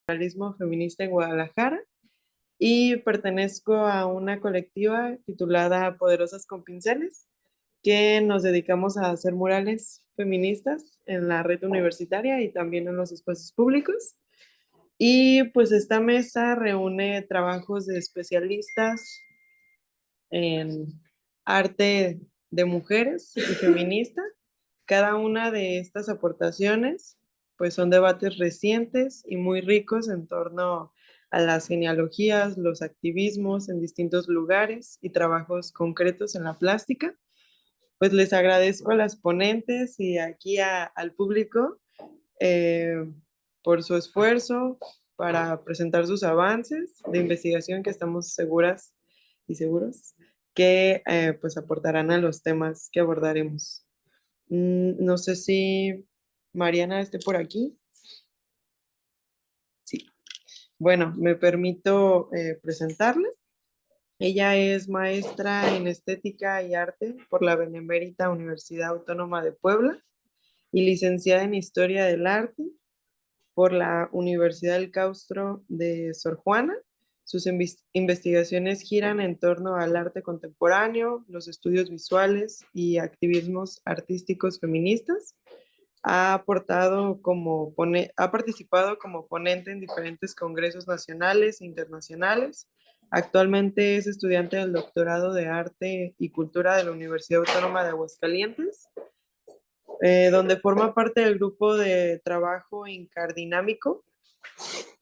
muralismo feminista en Guadalajara y pertenezco a una colectiva titulada Poderosas con Pinceles, que nos dedicamos a hacer murales feministas en la red universitaria y también en los espacios públicos. Y pues esta mesa reúne trabajos de especialistas en arte de mujeres y feminista. Cada una de estas aportaciones pues son debates recientes y muy ricos en torno a las genealogías, los activismos en distintos lugares y trabajos concretos en la plástica. Pues les agradezco a las ponentes y aquí al público eh, por su esfuerzo para presentar sus avances de investigación que estamos seguras y seguros que pues aportarán a los temas que abordaremos. No sé si Mariana esté por aquí. Sí. Bueno, me permito presentarla. Ella es maestra en estética y arte por la Benemérita Universidad Autónoma de Puebla y licenciada en historia del arte por la Universidad del Claustro de Sor Juana. Sus investigaciones giran en torno al arte contemporáneo, los estudios visuales y activismos artísticos feministas. Ha participado como ponente en diferentes congresos nacionales e internacionales. Actualmente es estudiante del doctorado de Arte y Cultura de la Universidad Autónoma de Aguascalientes, donde forma parte del grupo de trabajo Incardinámico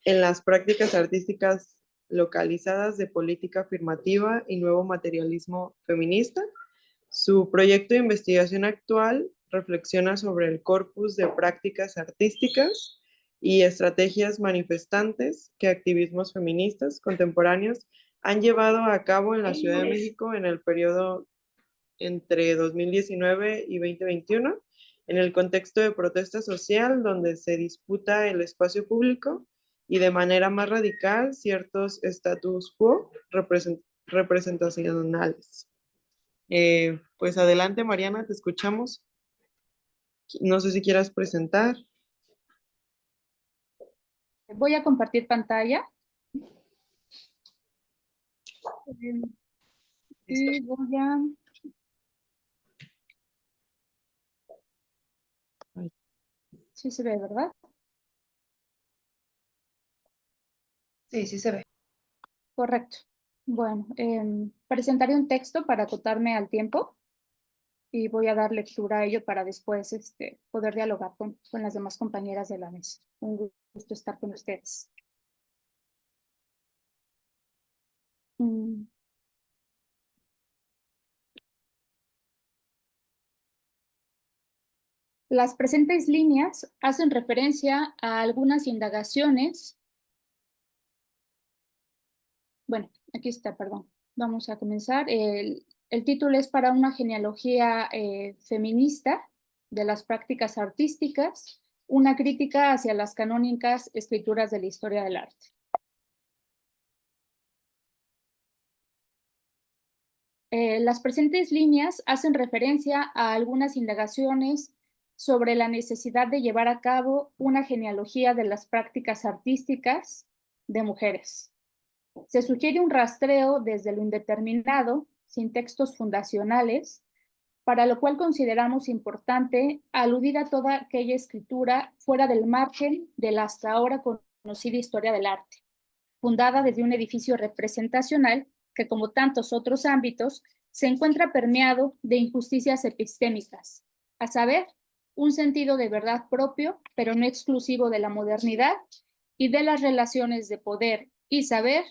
en las prácticas artísticas localizadas de política afirmativa y nuevo materialismo feminista. Su proyecto de investigación actual reflexiona sobre el corpus de prácticas artísticas y estrategias manifestantes que activismos feministas contemporáneos han llevado a cabo en la Ciudad de México en el periodo entre 2019 y 2021, en el contexto de protesta social donde se disputa el espacio público y de manera más radical ciertos status quo representacionales. Pues adelante, Mariana, te escuchamos. No sé si quieras presentar. Voy a compartir pantalla. Y voy a... Sí se ve, ¿verdad? Sí, sí se ve. Correcto. Bueno, presentaré un texto para acotarme al tiempo y voy a dar lectura a ello para después poder dialogar con las demás compañeras de la mesa. Un gusto estar con ustedes. Las presentes líneas hacen referencia a algunas indagaciones. Bueno, aquí está, perdón. Vamos a comenzar. El título es para una genealogía feminista de las prácticas artísticas, una crítica hacia las canónicas escrituras de la historia del arte. Las presentes líneas hacen referencia a algunas indagaciones sobre la necesidad de llevar a cabo una genealogía de las prácticas artísticas de mujeres. Se sugiere un rastreo desde lo indeterminado, sin textos fundacionales, para lo cual consideramos importante aludir a toda aquella escritura fuera del margen de la hasta ahora conocida historia del arte, fundada desde un edificio representacional que, como tantos otros ámbitos, se encuentra permeado de injusticias epistémicas, a saber, un sentido de verdad propio, pero no exclusivo de la modernidad y de las relaciones de poder y saber,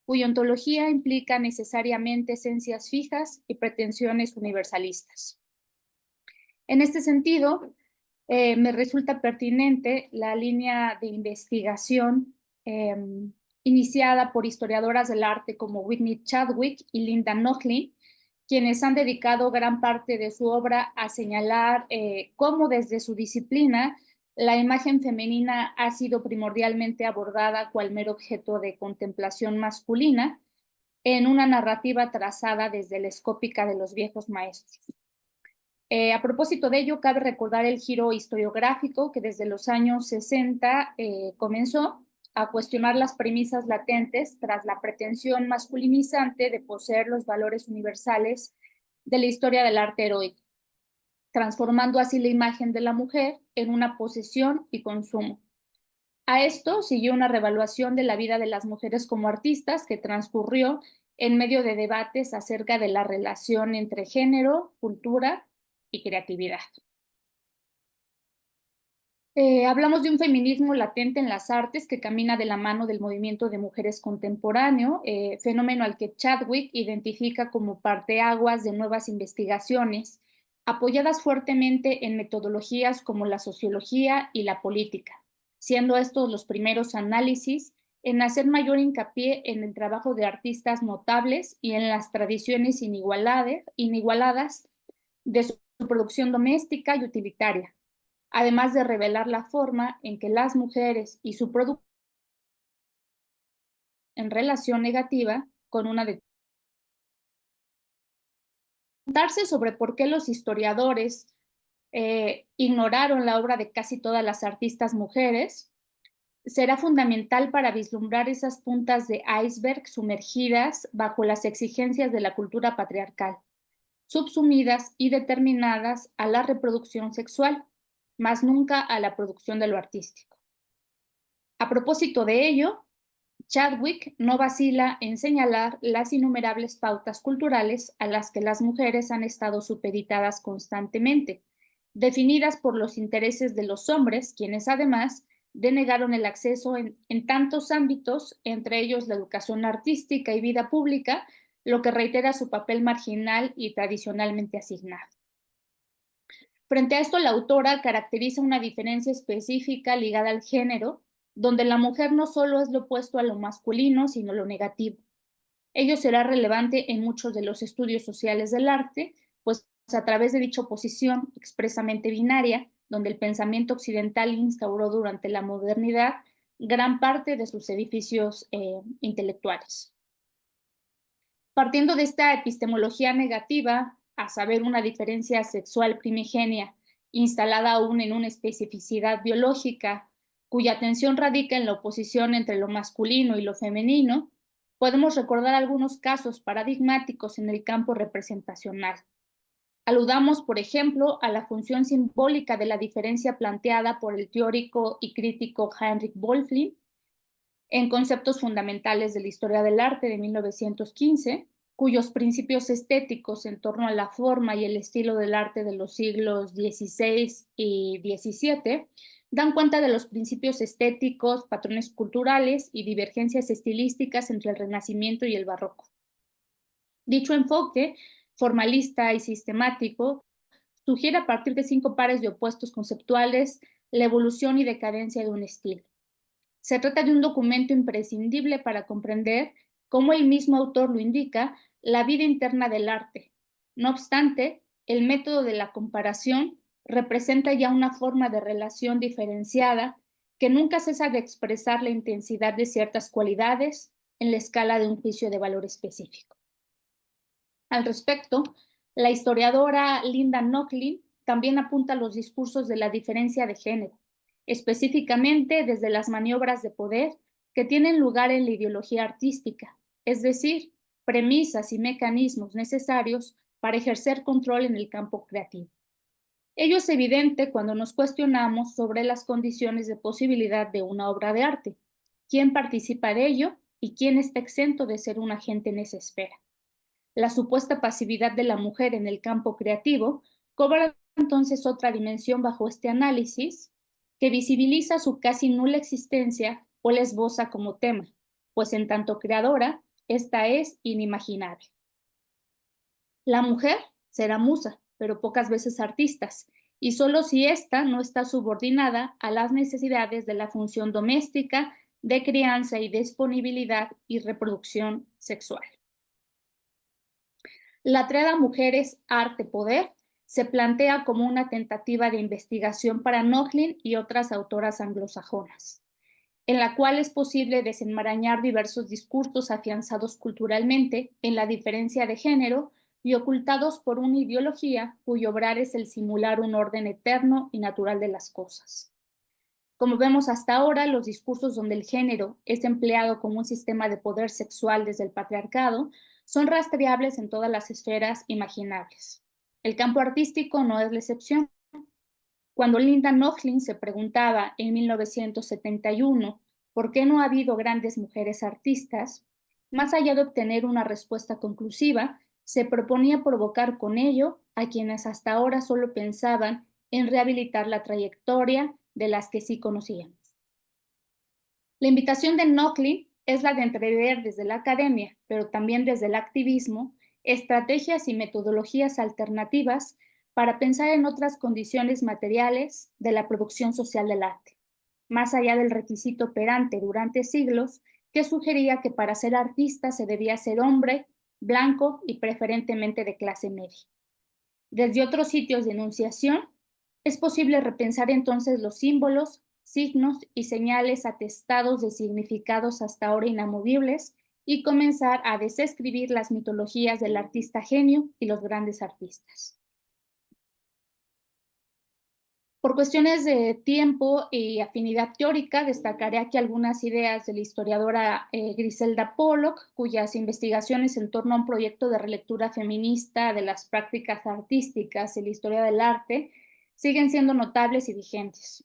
cuya ontología implica necesariamente esencias fijas y pretensiones universalistas. En este sentido, me resulta pertinente la línea de investigación iniciada por historiadoras del arte como Whitney Chadwick y Linda Nochlin, quienes han dedicado gran parte de su obra a señalar cómo desde su disciplina la imagen femenina ha sido primordialmente abordada cual mero objeto de contemplación masculina en una narrativa trazada desde la escópica de los viejos maestros. A propósito de ello, cabe recordar el giro historiográfico que desde los años 60 comenzó a cuestionar las premisas latentes tras la pretensión masculinizante de poseer los valores universales de la historia del arte heroico, transformando así la imagen de la mujer en una posesión y consumo. A esto siguió una revaluación de la vida de las mujeres como artistas que transcurrió en medio de debates acerca de la relación entre género, cultura y creatividad. Hablamos de un feminismo latente en las artes que camina de la mano del movimiento de mujeres contemporáneo, fenómeno al que Chadwick identifica como parteaguas de nuevas investigaciones, apoyadas fuertemente en metodologías como la sociología y la política, siendo estos los primeros análisis en hacer mayor hincapié en el trabajo de artistas notables y en las tradiciones inigualadas de su producción doméstica y utilitaria, además de revelar la forma en que las mujeres y su producto en relación negativa con una de preguntarse sobre por qué los historiadores ignoraron la obra de casi todas las artistas mujeres, será fundamental para vislumbrar esas puntas de iceberg sumergidas bajo las exigencias de la cultura patriarcal, subsumidas y determinadas a la reproducción sexual, más nunca a la producción de lo artístico. A propósito de ello, Chadwick no vacila en señalar las innumerables pautas culturales a las que las mujeres han estado supeditadas constantemente, definidas por los intereses de los hombres, quienes además denegaron el acceso en tantos ámbitos, entre ellos la educación artística y vida pública, lo que reitera su papel marginal y tradicionalmente asignado. Frente a esto, la autora caracteriza una diferencia específica ligada al género, donde la mujer no solo es lo opuesto a lo masculino, sino lo negativo. Ello será relevante en muchos de los estudios sociales del arte, pues a través de dicha oposición expresamente binaria, donde el pensamiento occidental instauró durante la modernidad gran parte de sus edificios intelectuales. Partiendo de esta epistemología negativa, a saber, una diferencia sexual primigenia instalada aún en una especificidad biológica, cuya tensión radica en la oposición entre lo masculino y lo femenino, podemos recordar algunos casos paradigmáticos en el campo representacional. Aludamos, por ejemplo, a la función simbólica de la diferencia planteada por el teórico y crítico Heinrich Böllflin en Conceptos fundamentales de la historia del arte de 1915, cuyos principios estéticos en torno a la forma y el estilo del arte de los siglos XVI y XVII dan cuenta de los principios estéticos, patrones culturales y divergencias estilísticas entre el Renacimiento y el Barroco. Dicho enfoque, formalista y sistemático, sugiere a partir de 5 pares de opuestos conceptuales la evolución y decadencia de un estilo. Se trata de un documento imprescindible para comprender, como el mismo autor lo indica, la vida interna del arte. No obstante, el método de la comparación representa ya una forma de relación diferenciada que nunca cesa de expresar la intensidad de ciertas cualidades en la escala de un juicio de valor específico. Al respecto, la historiadora Linda Nochlin también apunta a los discursos de la diferencia de género, específicamente desde las maniobras de poder que tienen lugar en la ideología artística, es decir, premisas y mecanismos necesarios para ejercer control en el campo creativo. Ello es evidente cuando nos cuestionamos sobre las condiciones de posibilidad de una obra de arte, quién participa de ello y quién está exento de ser un agente en esa esfera. La supuesta pasividad de la mujer en el campo creativo cobra entonces otra dimensión bajo este análisis, que visibiliza su casi nula existencia o la esboza como tema, pues en tanto creadora, esta es inimaginable. La mujer será musa, pero pocas veces artistas, y solo si ésta no está subordinada a las necesidades de la función doméstica, de crianza y disponibilidad y reproducción sexual. La triada mujeres, arte, poder se plantea como una tentativa de investigación para Nochlin y otras autoras anglosajonas, en la cual es posible desenmarañar diversos discursos afianzados culturalmente en la diferencia de género y ocultados por una ideología cuyo obrar es el simular un orden eterno y natural de las cosas. Como vemos hasta ahora, los discursos donde el género es empleado como un sistema de poder sexual desde el patriarcado son rastreables en todas las esferas imaginables. El campo artístico no es la excepción. Cuando Linda Nochlin se preguntaba en 1971 por qué no ha habido grandes mujeres artistas, más allá de obtener una respuesta conclusiva, se proponía provocar con ello a quienes hasta ahora solo pensaban en rehabilitar la trayectoria de las que sí conocíamos. La invitación de Nochlin es la de entrever desde la academia, pero también desde el activismo, estrategias y metodologías alternativas para pensar en otras condiciones materiales de la producción social del arte, más allá del requisito operante durante siglos que sugería que para ser artista se debía ser hombre, blanco y preferentemente de clase media. Desde otros sitios de enunciación, es posible repensar entonces los símbolos, signos y señales atestados de significados hasta ahora inamovibles y comenzar a desescribir las mitologías del artista genio y los grandes artistas. Por cuestiones de tiempo y afinidad teórica, destacaré aquí algunas ideas de la historiadora Griselda Pollock, cuyas investigaciones en torno a un proyecto de relectura feminista de las prácticas artísticas y la historia del arte siguen siendo notables y vigentes.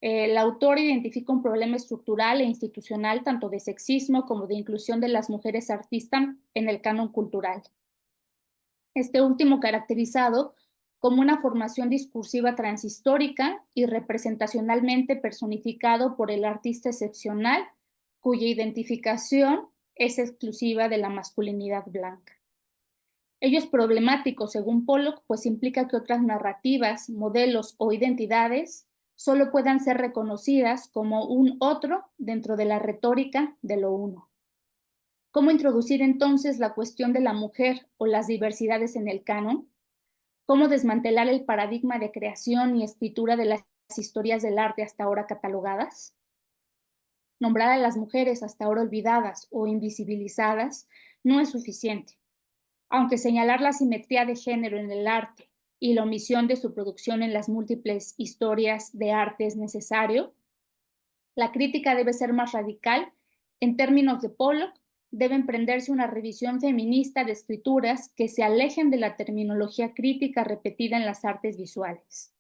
El autor identifica un problema estructural e institucional tanto de sexismo como de inclusión de las mujeres artistas en el canon cultural. Este último caracterizado como una formación discursiva transhistórica y representacionalmente personificado por el artista excepcional, cuya identificación es exclusiva de la masculinidad blanca. Ello es problemático, según Pollock, pues implica que otras narrativas, modelos o identidades solo puedan ser reconocidas como un otro dentro de la retórica de lo uno. ¿Cómo introducir entonces la cuestión de la mujer o las diversidades en el canon? ¿Cómo desmantelar el paradigma de creación y escritura de las historias del arte hasta ahora catalogadas? Nombrar a las mujeres hasta ahora olvidadas o invisibilizadas no es suficiente. Aunque señalar la simetría de género en el arte y la omisión de su producción en las múltiples historias de arte es necesario, la crítica debe ser más radical. En términos de Pollock, debe emprenderse una revisión feminista de escrituras que se alejen de la terminología crítica repetida en las artes visuales,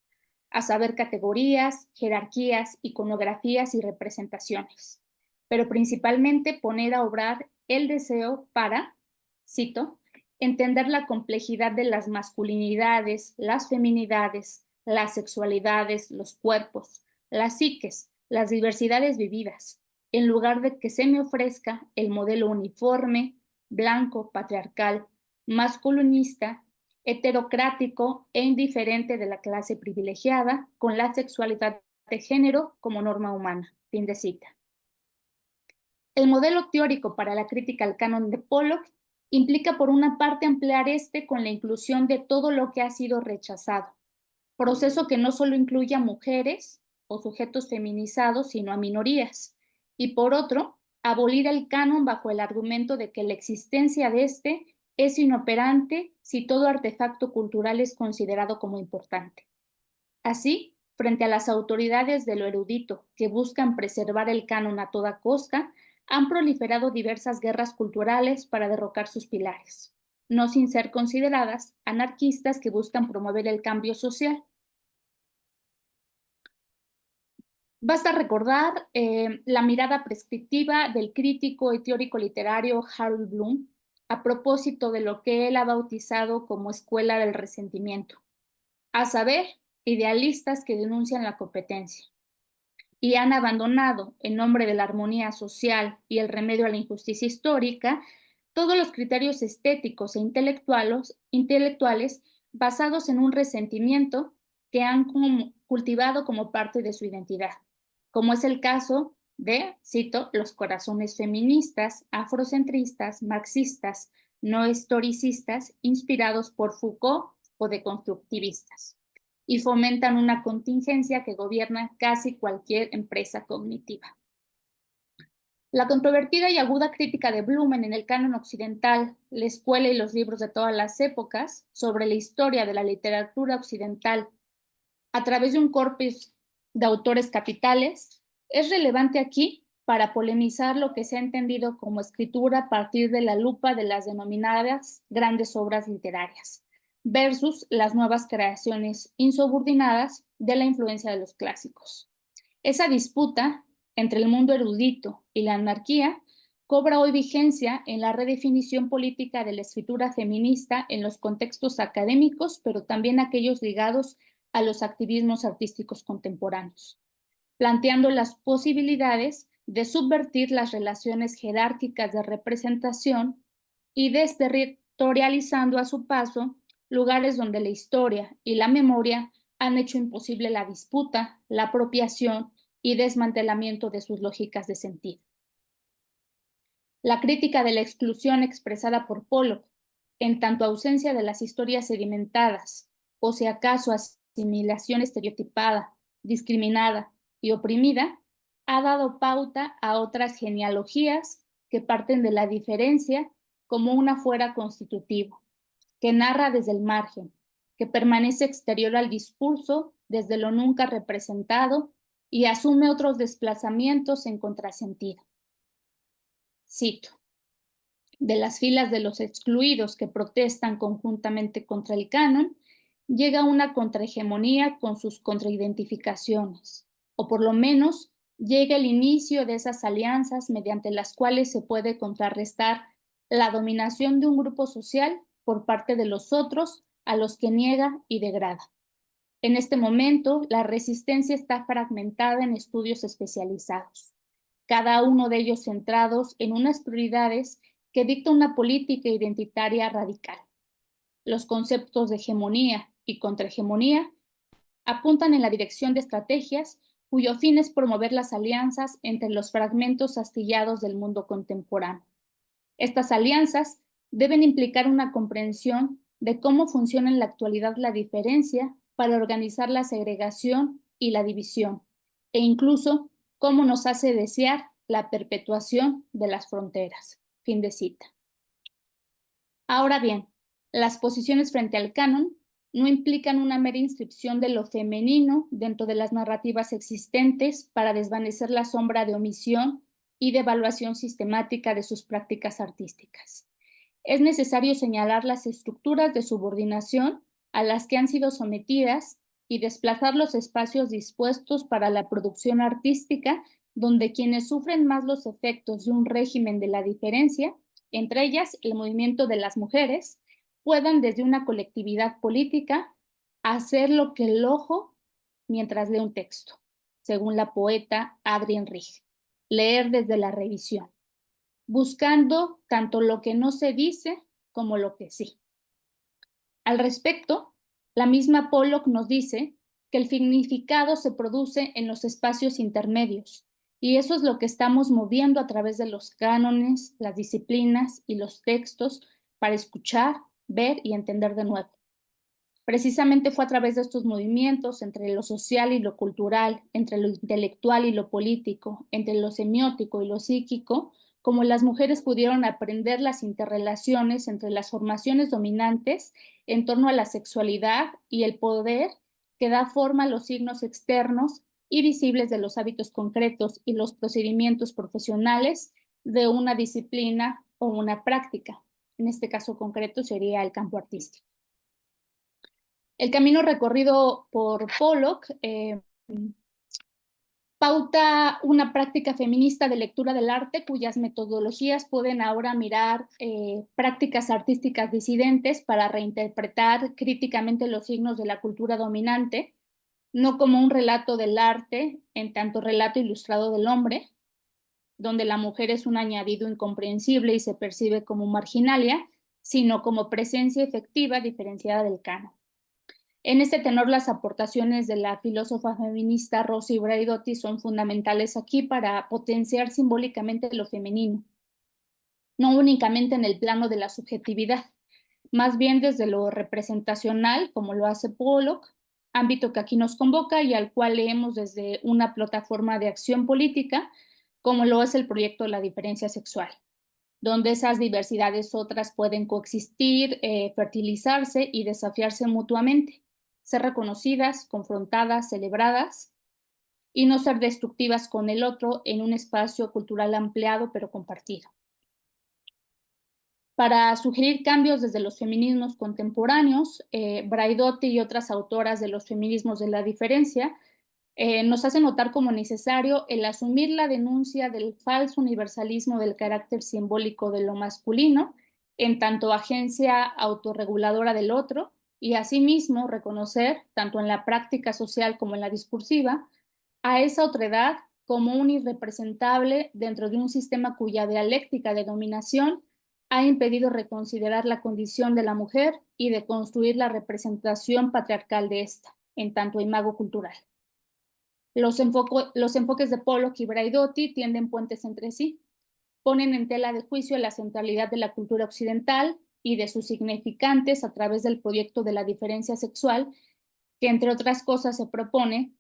a saber, categorías, jerarquías, iconografías y representaciones, pero principalmente poner a obrar el deseo para, cito, entender la complejidad de las masculinidades, las feminidades, las sexualidades, los cuerpos, las psiques, las diversidades vividas, en lugar de que se me ofrezca el modelo uniforme, blanco, patriarcal, masculinista, heterocrático e indiferente de la clase privilegiada, con la sexualidad de género como norma humana. Fin de cita. El modelo teórico para la crítica al canon de Pollock implica, por una parte, ampliar este con la inclusión de todo lo que ha sido rechazado, proceso que no solo incluye a mujeres o sujetos feminizados, sino a minorías, y por otro, abolir el canon bajo el argumento de que la existencia de este es inoperante si todo artefacto cultural es considerado como importante. Así, frente a las autoridades de lo erudito que buscan preservar el canon a toda costa, han proliferado diversas guerras culturales para derrocar sus pilares, no sin ser consideradas anarquistas que buscan promover el cambio social. Basta recordar la mirada prescriptiva del crítico y teórico literario Harold Bloom a propósito de lo que él ha bautizado como escuela del resentimiento, a saber, idealistas que denuncian la competencia y han abandonado, en nombre de la armonía social y el remedio a la injusticia histórica, todos los criterios estéticos e intelectuales basados en un resentimiento que han cultivado como parte de su identidad, como es el caso de, cito, los corazones feministas, afrocentristas, marxistas, no historicistas, inspirados por Foucault o deconstructivistas, y fomentan una contingencia que gobierna casi cualquier empresa cognitiva. La controvertida y aguda crítica de Blumen en el canon occidental, la escuela y los libros de todas las épocas sobre la historia de la literatura occidental a través de un corpus de autores capitales, es relevante aquí para polemizar lo que se ha entendido como escritura a partir de la lupa de las denominadas grandes obras literarias, versus las nuevas creaciones insubordinadas de la influencia de los clásicos. Esa disputa entre el mundo erudito y la anarquía cobra hoy vigencia en la redefinición política de la escritura feminista en los contextos académicos, pero también aquellos ligados a los activismos artísticos contemporáneos, planteando las posibilidades de subvertir las relaciones jerárquicas de representación y desterritorializando a su paso lugares donde la historia y la memoria han hecho imposible la disputa, la apropiación y desmantelamiento de sus lógicas de sentido. La crítica de la exclusión expresada por Pollock, en tanto ausencia de las historias sedimentadas, o si acaso asimilación estereotipada, discriminada y oprimida, ha dado pauta a otras genealogías que parten de la diferencia como una fuera constitutivo, que narra desde el margen, que permanece exterior al discurso desde lo nunca representado y asume otros desplazamientos en contrasentido. Cito: de las filas de los excluidos que protestan conjuntamente contra el canon, llega una contrahegemonía con sus contraidentificaciones, o por lo menos llega el inicio de esas alianzas mediante las cuales se puede contrarrestar la dominación de un grupo social por parte de los otros a los que niega y degrada. En este momento, la resistencia está fragmentada en estudios especializados, cada uno de ellos centrados en unas prioridades que dicta una política identitaria radical. Los conceptos de hegemonía y contrahegemonía apuntan en la dirección de estrategias cuyo fin es promover las alianzas entre los fragmentos astillados del mundo contemporáneo. Estas alianzas deben implicar una comprensión de cómo funciona en la actualidad la diferencia para organizar la segregación y la división, e incluso cómo nos hace desear la perpetuación de las fronteras. Fin de cita. Ahora bien, las posiciones frente al canon no implican una mera inscripción de lo femenino dentro de las narrativas existentes para desvanecer la sombra de omisión y de evaluación sistemática de sus prácticas artísticas. Es necesario señalar las estructuras de subordinación a las que han sido sometidas y desplazar los espacios dispuestos para la producción artística, donde quienes sufren más los efectos de un régimen de la diferencia, entre ellas el movimiento de las mujeres, puedan desde una colectividad política hacer lo que el ojo mientras lee un texto, según la poeta Adrienne Rich, leer desde la revisión, buscando tanto lo que no se dice como lo que sí. Al respecto, la misma Pollock nos dice que el significado se produce en los espacios intermedios, y eso es lo que estamos moviendo a través de los cánones, las disciplinas y los textos para escuchar, ver y entender de nuevo. Precisamente fue a través de estos movimientos entre lo social y lo cultural, entre lo intelectual y lo político, entre lo semiótico y lo psíquico, como las mujeres pudieron aprender las interrelaciones entre las formaciones dominantes en torno a la sexualidad y el poder que da forma a los signos externos y visibles de los hábitos concretos y los procedimientos profesionales de una disciplina o una práctica. En este caso concreto sería el campo artístico. El camino recorrido por Pollock pauta una práctica feminista de lectura del arte cuyas metodologías pueden ahora mirar prácticas artísticas disidentes para reinterpretar críticamente los signos de la cultura dominante, no como un relato del arte en tanto relato ilustrado del hombre, donde la mujer es un añadido incomprensible y se percibe como marginalia, sino como presencia efectiva diferenciada del canon. En este tenor, las aportaciones de la filósofa feminista Rosy Braidotti son fundamentales aquí para potenciar simbólicamente lo femenino, no únicamente en el plano de la subjetividad, más bien desde lo representacional, como lo hace Pollock, ámbito que aquí nos convoca y al cual leemos desde una plataforma de acción política, como lo es el proyecto de la diferencia sexual, donde esas diversidades otras pueden coexistir, fertilizarse y desafiarse mutuamente, ser reconocidas, confrontadas, celebradas, y no ser destructivas con el otro en un espacio cultural ampliado pero compartido. Para sugerir cambios desde los feminismos contemporáneos, Braidotti y otras autoras de los feminismos de la diferencia nos hacen notar como necesario el asumir la denuncia del falso universalismo del carácter simbólico de lo masculino, en tanto agencia autorreguladora del otro, y asimismo reconocer, tanto en la práctica social como en la discursiva, a esa otredad como un irrepresentable dentro de un sistema cuya dialéctica de dominación ha impedido reconsiderar la condición de la mujer y de construir la representación patriarcal de esta, en tanto imago cultural. Los enfoques de Pollock y Braidotti tienden puentes entre sí, ponen en tela de juicio la centralidad de la cultura occidental y de sus significantes a través del proyecto de la diferencia sexual, que entre otras cosas se propone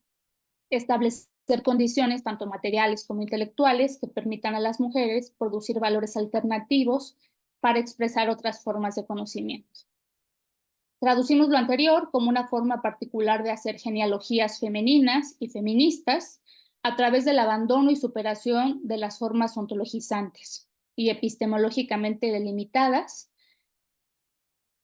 establecer condiciones tanto materiales como intelectuales que permitan a las mujeres producir valores alternativos para expresar otras formas de conocimiento. Traducimos lo anterior como una forma particular de hacer genealogías femeninas y feministas a través del abandono y superación de las formas ontologizantes y epistemológicamente delimitadas,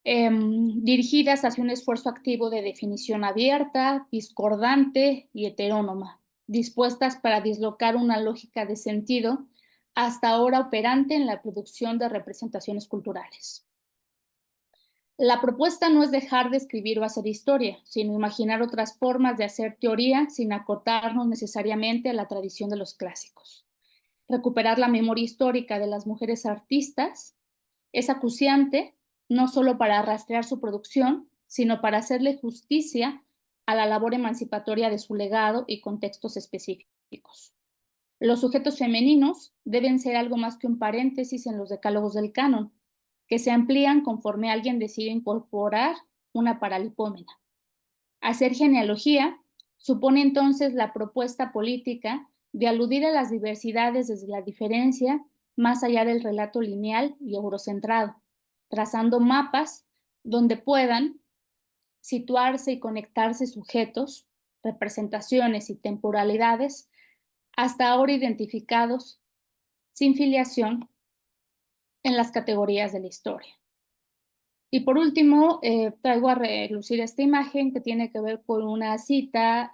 dirigidas hacia un esfuerzo activo de definición abierta, discordante y heterónoma, dispuestas para dislocar una lógica de sentido hasta ahora operante en la producción de representaciones culturales. La propuesta no es dejar de escribir o hacer historia, sino imaginar otras formas de hacer teoría sin acotarnos necesariamente a la tradición de los clásicos. Recuperar la memoria histórica de las mujeres artistas es acuciante no solo para rastrear su producción, sino para hacerle justicia a la labor emancipatoria de su legado y contextos específicos. Los sujetos femeninos deben ser algo más que un paréntesis en los decálogos del canon, que se amplían conforme alguien decide incorporar una paralipómena. Hacer genealogía supone entonces la propuesta política de aludir a las diversidades desde la diferencia más allá del relato lineal y eurocentrado, trazando mapas donde puedan situarse y conectarse sujetos, representaciones y temporalidades hasta ahora identificados sin filiación en las categorías de la historia. Y por último, traigo a relucir esta imagen que tiene que ver con una cita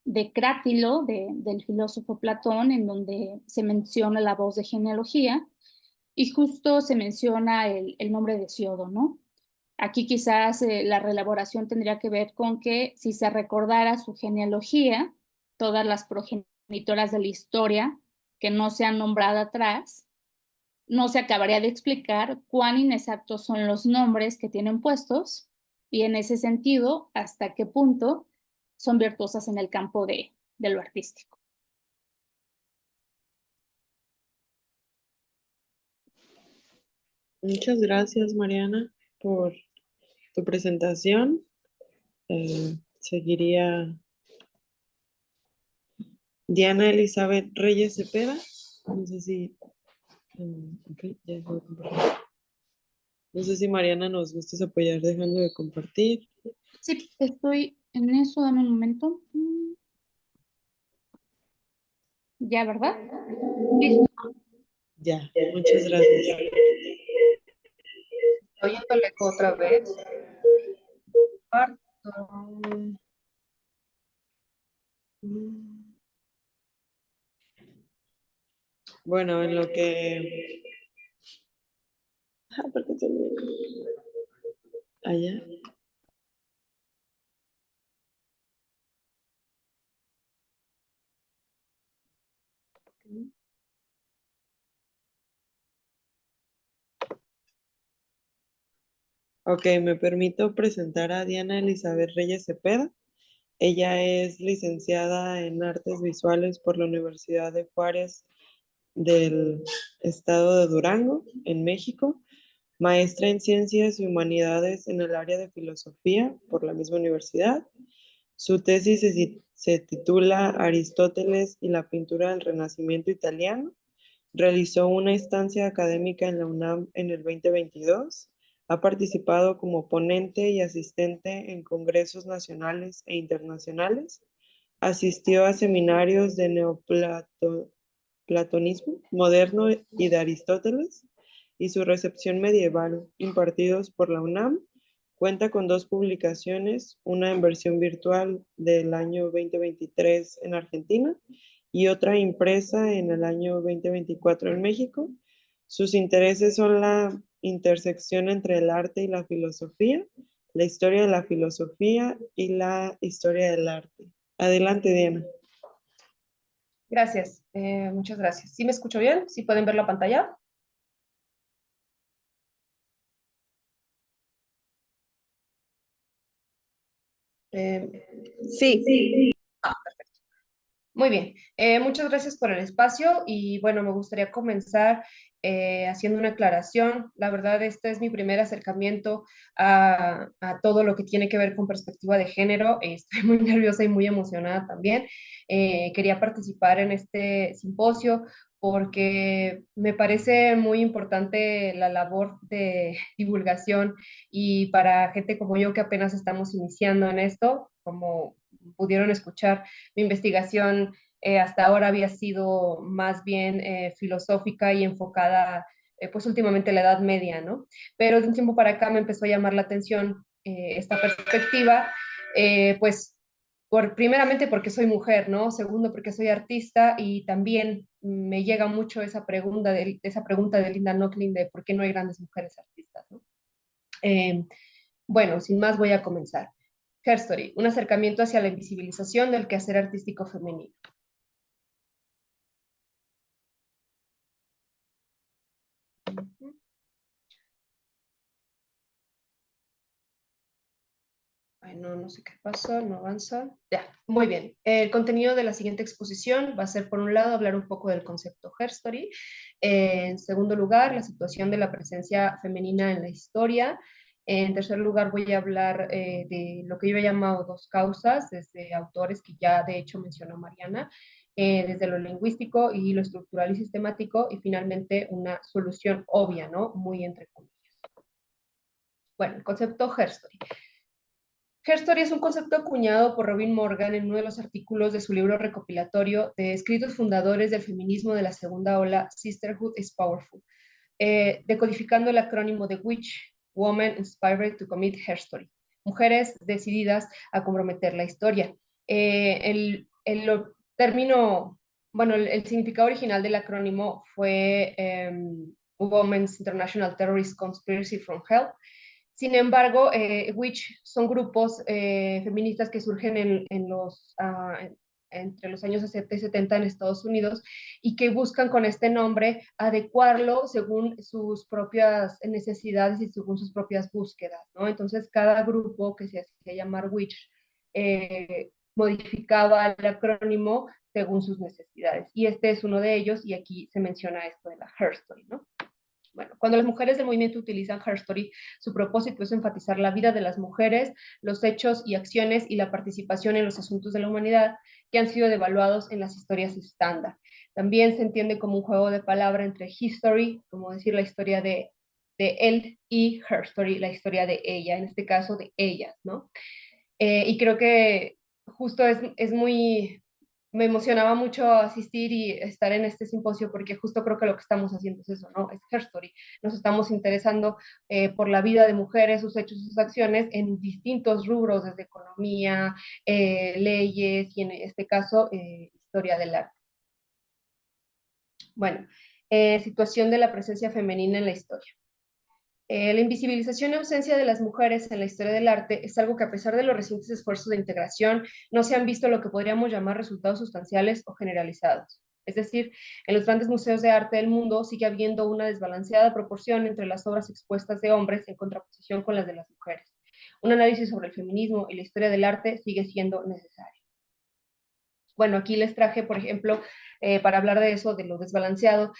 de Crátilo, del filósofo Platón, en donde se menciona la voz de genealogía y justo se menciona el nombre de Siodo, ¿no? Aquí quizás la reelaboración tendría que ver con que si se recordara su genealogía, todas las progenitoras de la historia que no se han nombrado atrás, no se acabaría de explicar cuán inexactos son los nombres que tienen puestos y en ese sentido, hasta qué punto son virtuosas en el campo de lo artístico. Muchas gracias, Mariana, por tu presentación. Seguiría Diana Elizabeth Reyes Cepeda. No sé si... okay, ya voy a compartir. No sé si Mariana nos gustes apoyar dejando de compartir. Sí, estoy en eso, dame un momento. Ya, ¿verdad? Listo. Ya, muchas gracias. Estoy oyendo el eco otra vez. Parto. Bueno, en lo que... porque se me... Allá. Ok, me permito presentar a Diana Elizabeth Reyes Cepeda. Ella es licenciada en Artes Visuales por la Universidad de Juárez del Estado de Durango, en México. Maestra en Ciencias y Humanidades en el área de Filosofía por la misma universidad. Su tesis se titula Aristóteles y la pintura del Renacimiento italiano. Realizó una estancia académica en la UNAM en el 2022. Ha participado como ponente y asistente en congresos nacionales e internacionales. Asistió a seminarios de neoplatonismo moderno y de Aristóteles, y su recepción medieval, impartidos por la UNAM, cuenta con dos publicaciones, una en versión virtual del año 2023 en Argentina y otra impresa en el año 2024 en México. Sus intereses son la intersección entre el arte y la filosofía, la historia de la filosofía y la historia del arte. Adelante, Diana. Gracias, muchas gracias. ¿Sí me escucho bien? ¿Sí pueden ver la pantalla? Sí. Muy bien, muchas gracias por el espacio y bueno, me gustaría comenzar haciendo una aclaración. La verdad, este es mi primer acercamiento a todo lo que tiene que ver con perspectiva de género. Estoy muy nerviosa y muy emocionada también. Quería participar en este simposio porque me parece muy importante la labor de divulgación y para gente como yo que apenas estamos iniciando en esto, como pudieron escuchar mi investigación hasta ahora había sido más bien filosófica y enfocada, pues últimamente a la Edad Media, ¿no? Pero de un tiempo para acá me empezó a llamar la atención esta perspectiva, pues primeramente porque soy mujer, ¿no? Segundo porque soy artista y también me llega mucho esa pregunta de Linda Nochlin de por qué no hay grandes mujeres artistas, ¿no? Eh, bueno, sin más voy a comenzar. Herstory, un acercamiento hacia la invisibilización del quehacer artístico femenino. Ay, no, no sé qué pasa, no avanza. Ya, muy bien. El contenido de la siguiente exposición va a ser, por un lado, hablar un poco del concepto Herstory. En segundo lugar, la situación de la presencia femenina en la historia. En tercer lugar, voy a hablar de lo que yo he llamado dos causas, desde autores que ya de hecho mencionó Mariana, desde lo lingüístico y lo estructural y sistemático, y finalmente una solución obvia, ¿no? Muy entre comillas. Bueno, el concepto Herstory. Herstory es un concepto acuñado por Robin Morgan en uno de los artículos de su libro recopilatorio de escritos fundadores del feminismo de la segunda ola, Sisterhood is Powerful, decodificando el acrónimo de Witch, Woman Inspired to Commit Herstory, mujeres decididas a comprometer la historia. El término, bueno, el significado original del acrónimo fue Women's International Terrorist Conspiracy from Hell. Sin embargo, Witch son grupos feministas que surgen entre los años 60 y 70 en Estados Unidos y que buscan con este nombre adecuarlo según sus propias necesidades y según sus propias búsquedas, ¿no? Entonces, cada grupo que se hacía llamar Witch modificaba el acrónimo según sus necesidades. Y este es uno de ellos, y aquí se menciona esto de la Herstory, ¿no? Bueno, cuando las mujeres del movimiento utilizan Herstory, su propósito es enfatizar la vida de las mujeres, los hechos y acciones y la participación en los asuntos de la humanidad que han sido devaluados en las historias estándar. También se entiende como un juego de palabra entre history, como decir la historia de él, y Herstory, la historia de ella, en este caso de ellas, ¿no? Y creo que justo es muy, me emocionaba mucho asistir y estar en este simposio porque justo creo que lo que estamos haciendo es eso, ¿no? Es Herstory. Nos estamos interesando por la vida de mujeres, sus hechos, sus acciones en distintos rubros, desde economía, leyes y en este caso, historia del arte. Bueno, situación de la presencia femenina en la historia. La invisibilización y ausencia de las mujeres en la historia del arte es algo que a pesar de los recientes esfuerzos de integración no se han visto lo que podríamos llamar resultados sustanciales o generalizados. Es decir, en los grandes museos de arte del mundo sigue habiendo una desbalanceada proporción entre las obras expuestas de hombres en contraposición con las de las mujeres. Un análisis sobre el feminismo y la historia del arte sigue siendo necesario. Bueno, aquí les traje, por ejemplo, para hablar de eso, de lo desbalanceado,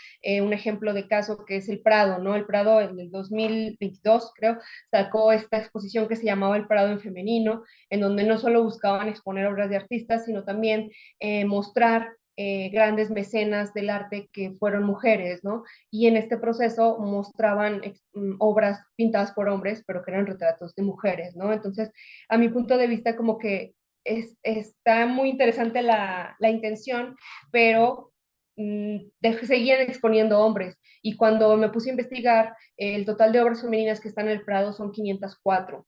un ejemplo de caso que es el Prado, ¿no? El Prado en el 2022, creo, sacó esta exposición que se llamaba El Prado en Femenino, en donde no solo buscaban exponer obras de artistas, sino también mostrar grandes mecenas del arte que fueron mujeres, ¿no? Y en este proceso mostraban obras pintadas por hombres, pero que eran retratos de mujeres, ¿no? Entonces, a mi punto de vista, como que está muy interesante la intención, pero seguían exponiendo hombres. Y cuando me puse a investigar, el total de obras femeninas que están en el Prado son 504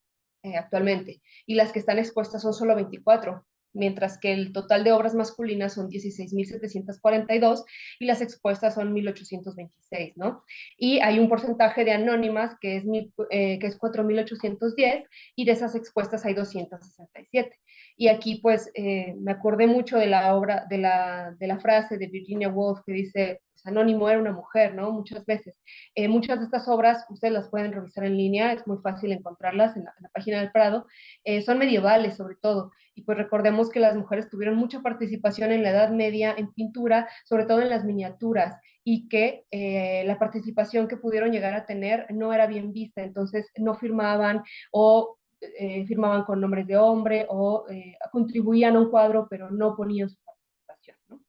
actualmente, y las que están expuestas son solo 24, mientras que el total de obras masculinas son 16.742 y las expuestas son 1.826, ¿no? Y hay un porcentaje de anónimas que es 4.810, y de esas expuestas hay 267. Y aquí pues me acordé mucho de la obra, de la frase de Virginia Woolf que dice, pues, anónimo era una mujer, ¿no? Muchas veces. Muchas de estas obras ustedes las pueden revisar en línea, es muy fácil encontrarlas en la página del Prado. Son medievales sobre todo, y pues recordemos que las mujeres tuvieron mucha participación en la Edad Media en pintura, sobre todo en las miniaturas, y que la participación que pudieron llegar a tener no era bien vista, entonces no firmaban o firmaban con nombres de hombre o contribuían a un cuadro, pero no ponían su participación, ¿no?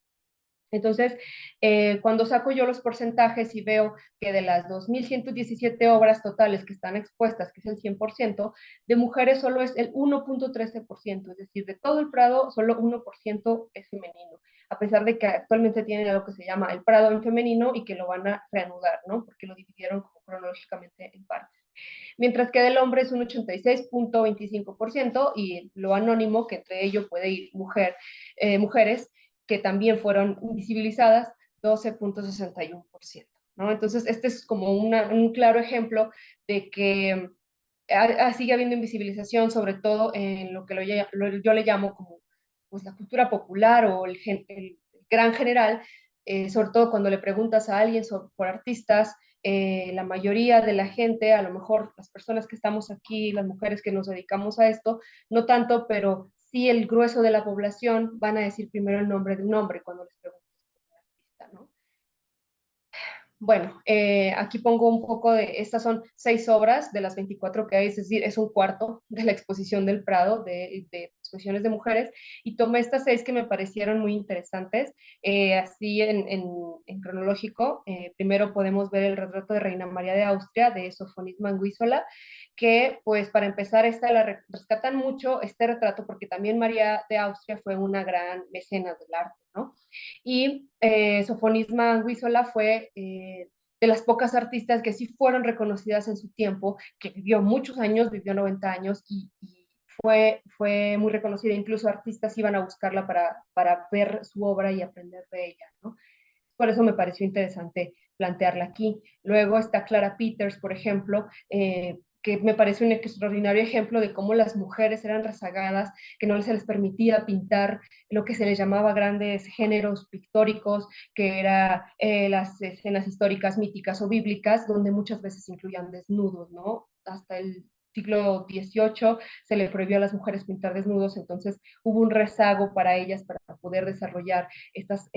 Entonces, cuando saco yo los porcentajes y veo que de las 2.117 obras totales que están expuestas, que es el 100%, de mujeres solo es el 1.13%, es decir, de todo el Prado, solo 1% es femenino, a pesar de que actualmente tienen algo que se llama el Prado en femenino y que lo van a reanudar, ¿no? Porque lo dividieron como cronológicamente en partes. Mientras que del hombre es un 86.25% y lo anónimo, que entre ello puede ir mujeres, que también fueron invisibilizadas, 12.61%, ¿no? Entonces, este es como un claro ejemplo de que sigue habiendo invisibilización, sobre todo en lo que yo le llamo como pues, la cultura popular o el gran general, sobre todo cuando le preguntas a alguien por artistas, la mayoría de la gente, a lo mejor las personas que estamos aquí, las mujeres que nos dedicamos a esto, no tanto, pero sí el grueso de la población van a decir primero el nombre de un hombre cuando les preguntas por un artista, ¿no? Bueno, aquí pongo un poco estas son 6 obras de las 24 que hay, es decir, es un cuarto de la exposición del Prado, de exposiciones de mujeres, y tomé estas 6 que me parecieron muy interesantes, así en cronológico. Primero podemos ver el retrato de Reina María de Austria, de Sofonisma Manguízola, que pues para empezar rescatan mucho este retrato porque también María de Austria fue una gran mecenas del arte, ¿no? Y Sofonisma Anguissola fue de las pocas artistas que sí fueron reconocidas en su tiempo, que vivió muchos años, vivió 90 años y fue muy reconocida, incluso artistas iban a buscarla para ver su obra y aprender de ella, ¿no? Por eso me pareció interesante plantearla aquí. Luego está Clara Peters, por ejemplo, que me parece un extraordinario ejemplo de cómo las mujeres eran rezagadas, que no se les permitía pintar lo que se les llamaba grandes géneros pictóricos, que eran las escenas históricas, míticas o bíblicas, donde muchas veces incluían desnudos, ¿no? Hasta el siglo XVIII se le prohibió a las mujeres pintar desnudos, entonces hubo un rezago para ellas para poder desarrollar estas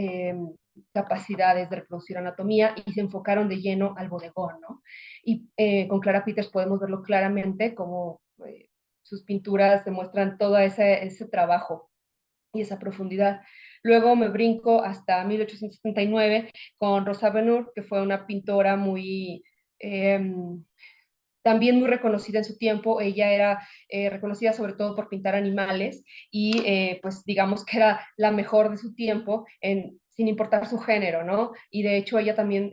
capacidades de reproducir anatomía y se enfocaron de lleno al bodegón, ¿no? Y con Clara Peters podemos verlo claramente como sus pinturas demuestran todo ese trabajo y esa profundidad. Luego me brinco hasta 1879 con Rosa Benhur, que fue una pintora también muy reconocida en su tiempo. Ella era reconocida sobre todo por pintar animales y pues digamos que era la mejor de su tiempo sin importar su género, ¿no? Y de hecho ella también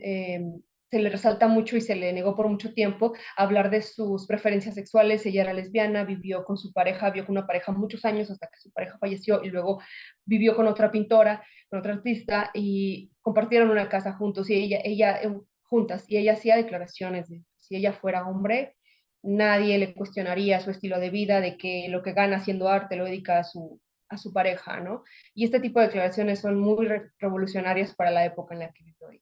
se le resalta mucho y se le negó por mucho tiempo hablar de sus preferencias sexuales. Ella era lesbiana, vivió con su pareja, vivió con una pareja muchos años hasta que su pareja falleció y luego vivió con otra pintora, con otra artista y compartieron una casa juntos y juntas y ella hacía declaraciones de si ella fuera hombre, nadie le cuestionaría su estilo de vida, de que lo que gana haciendo arte lo dedica a su pareja, ¿no? Y este tipo de declaraciones son muy revolucionarias para la época en la que vivió ella.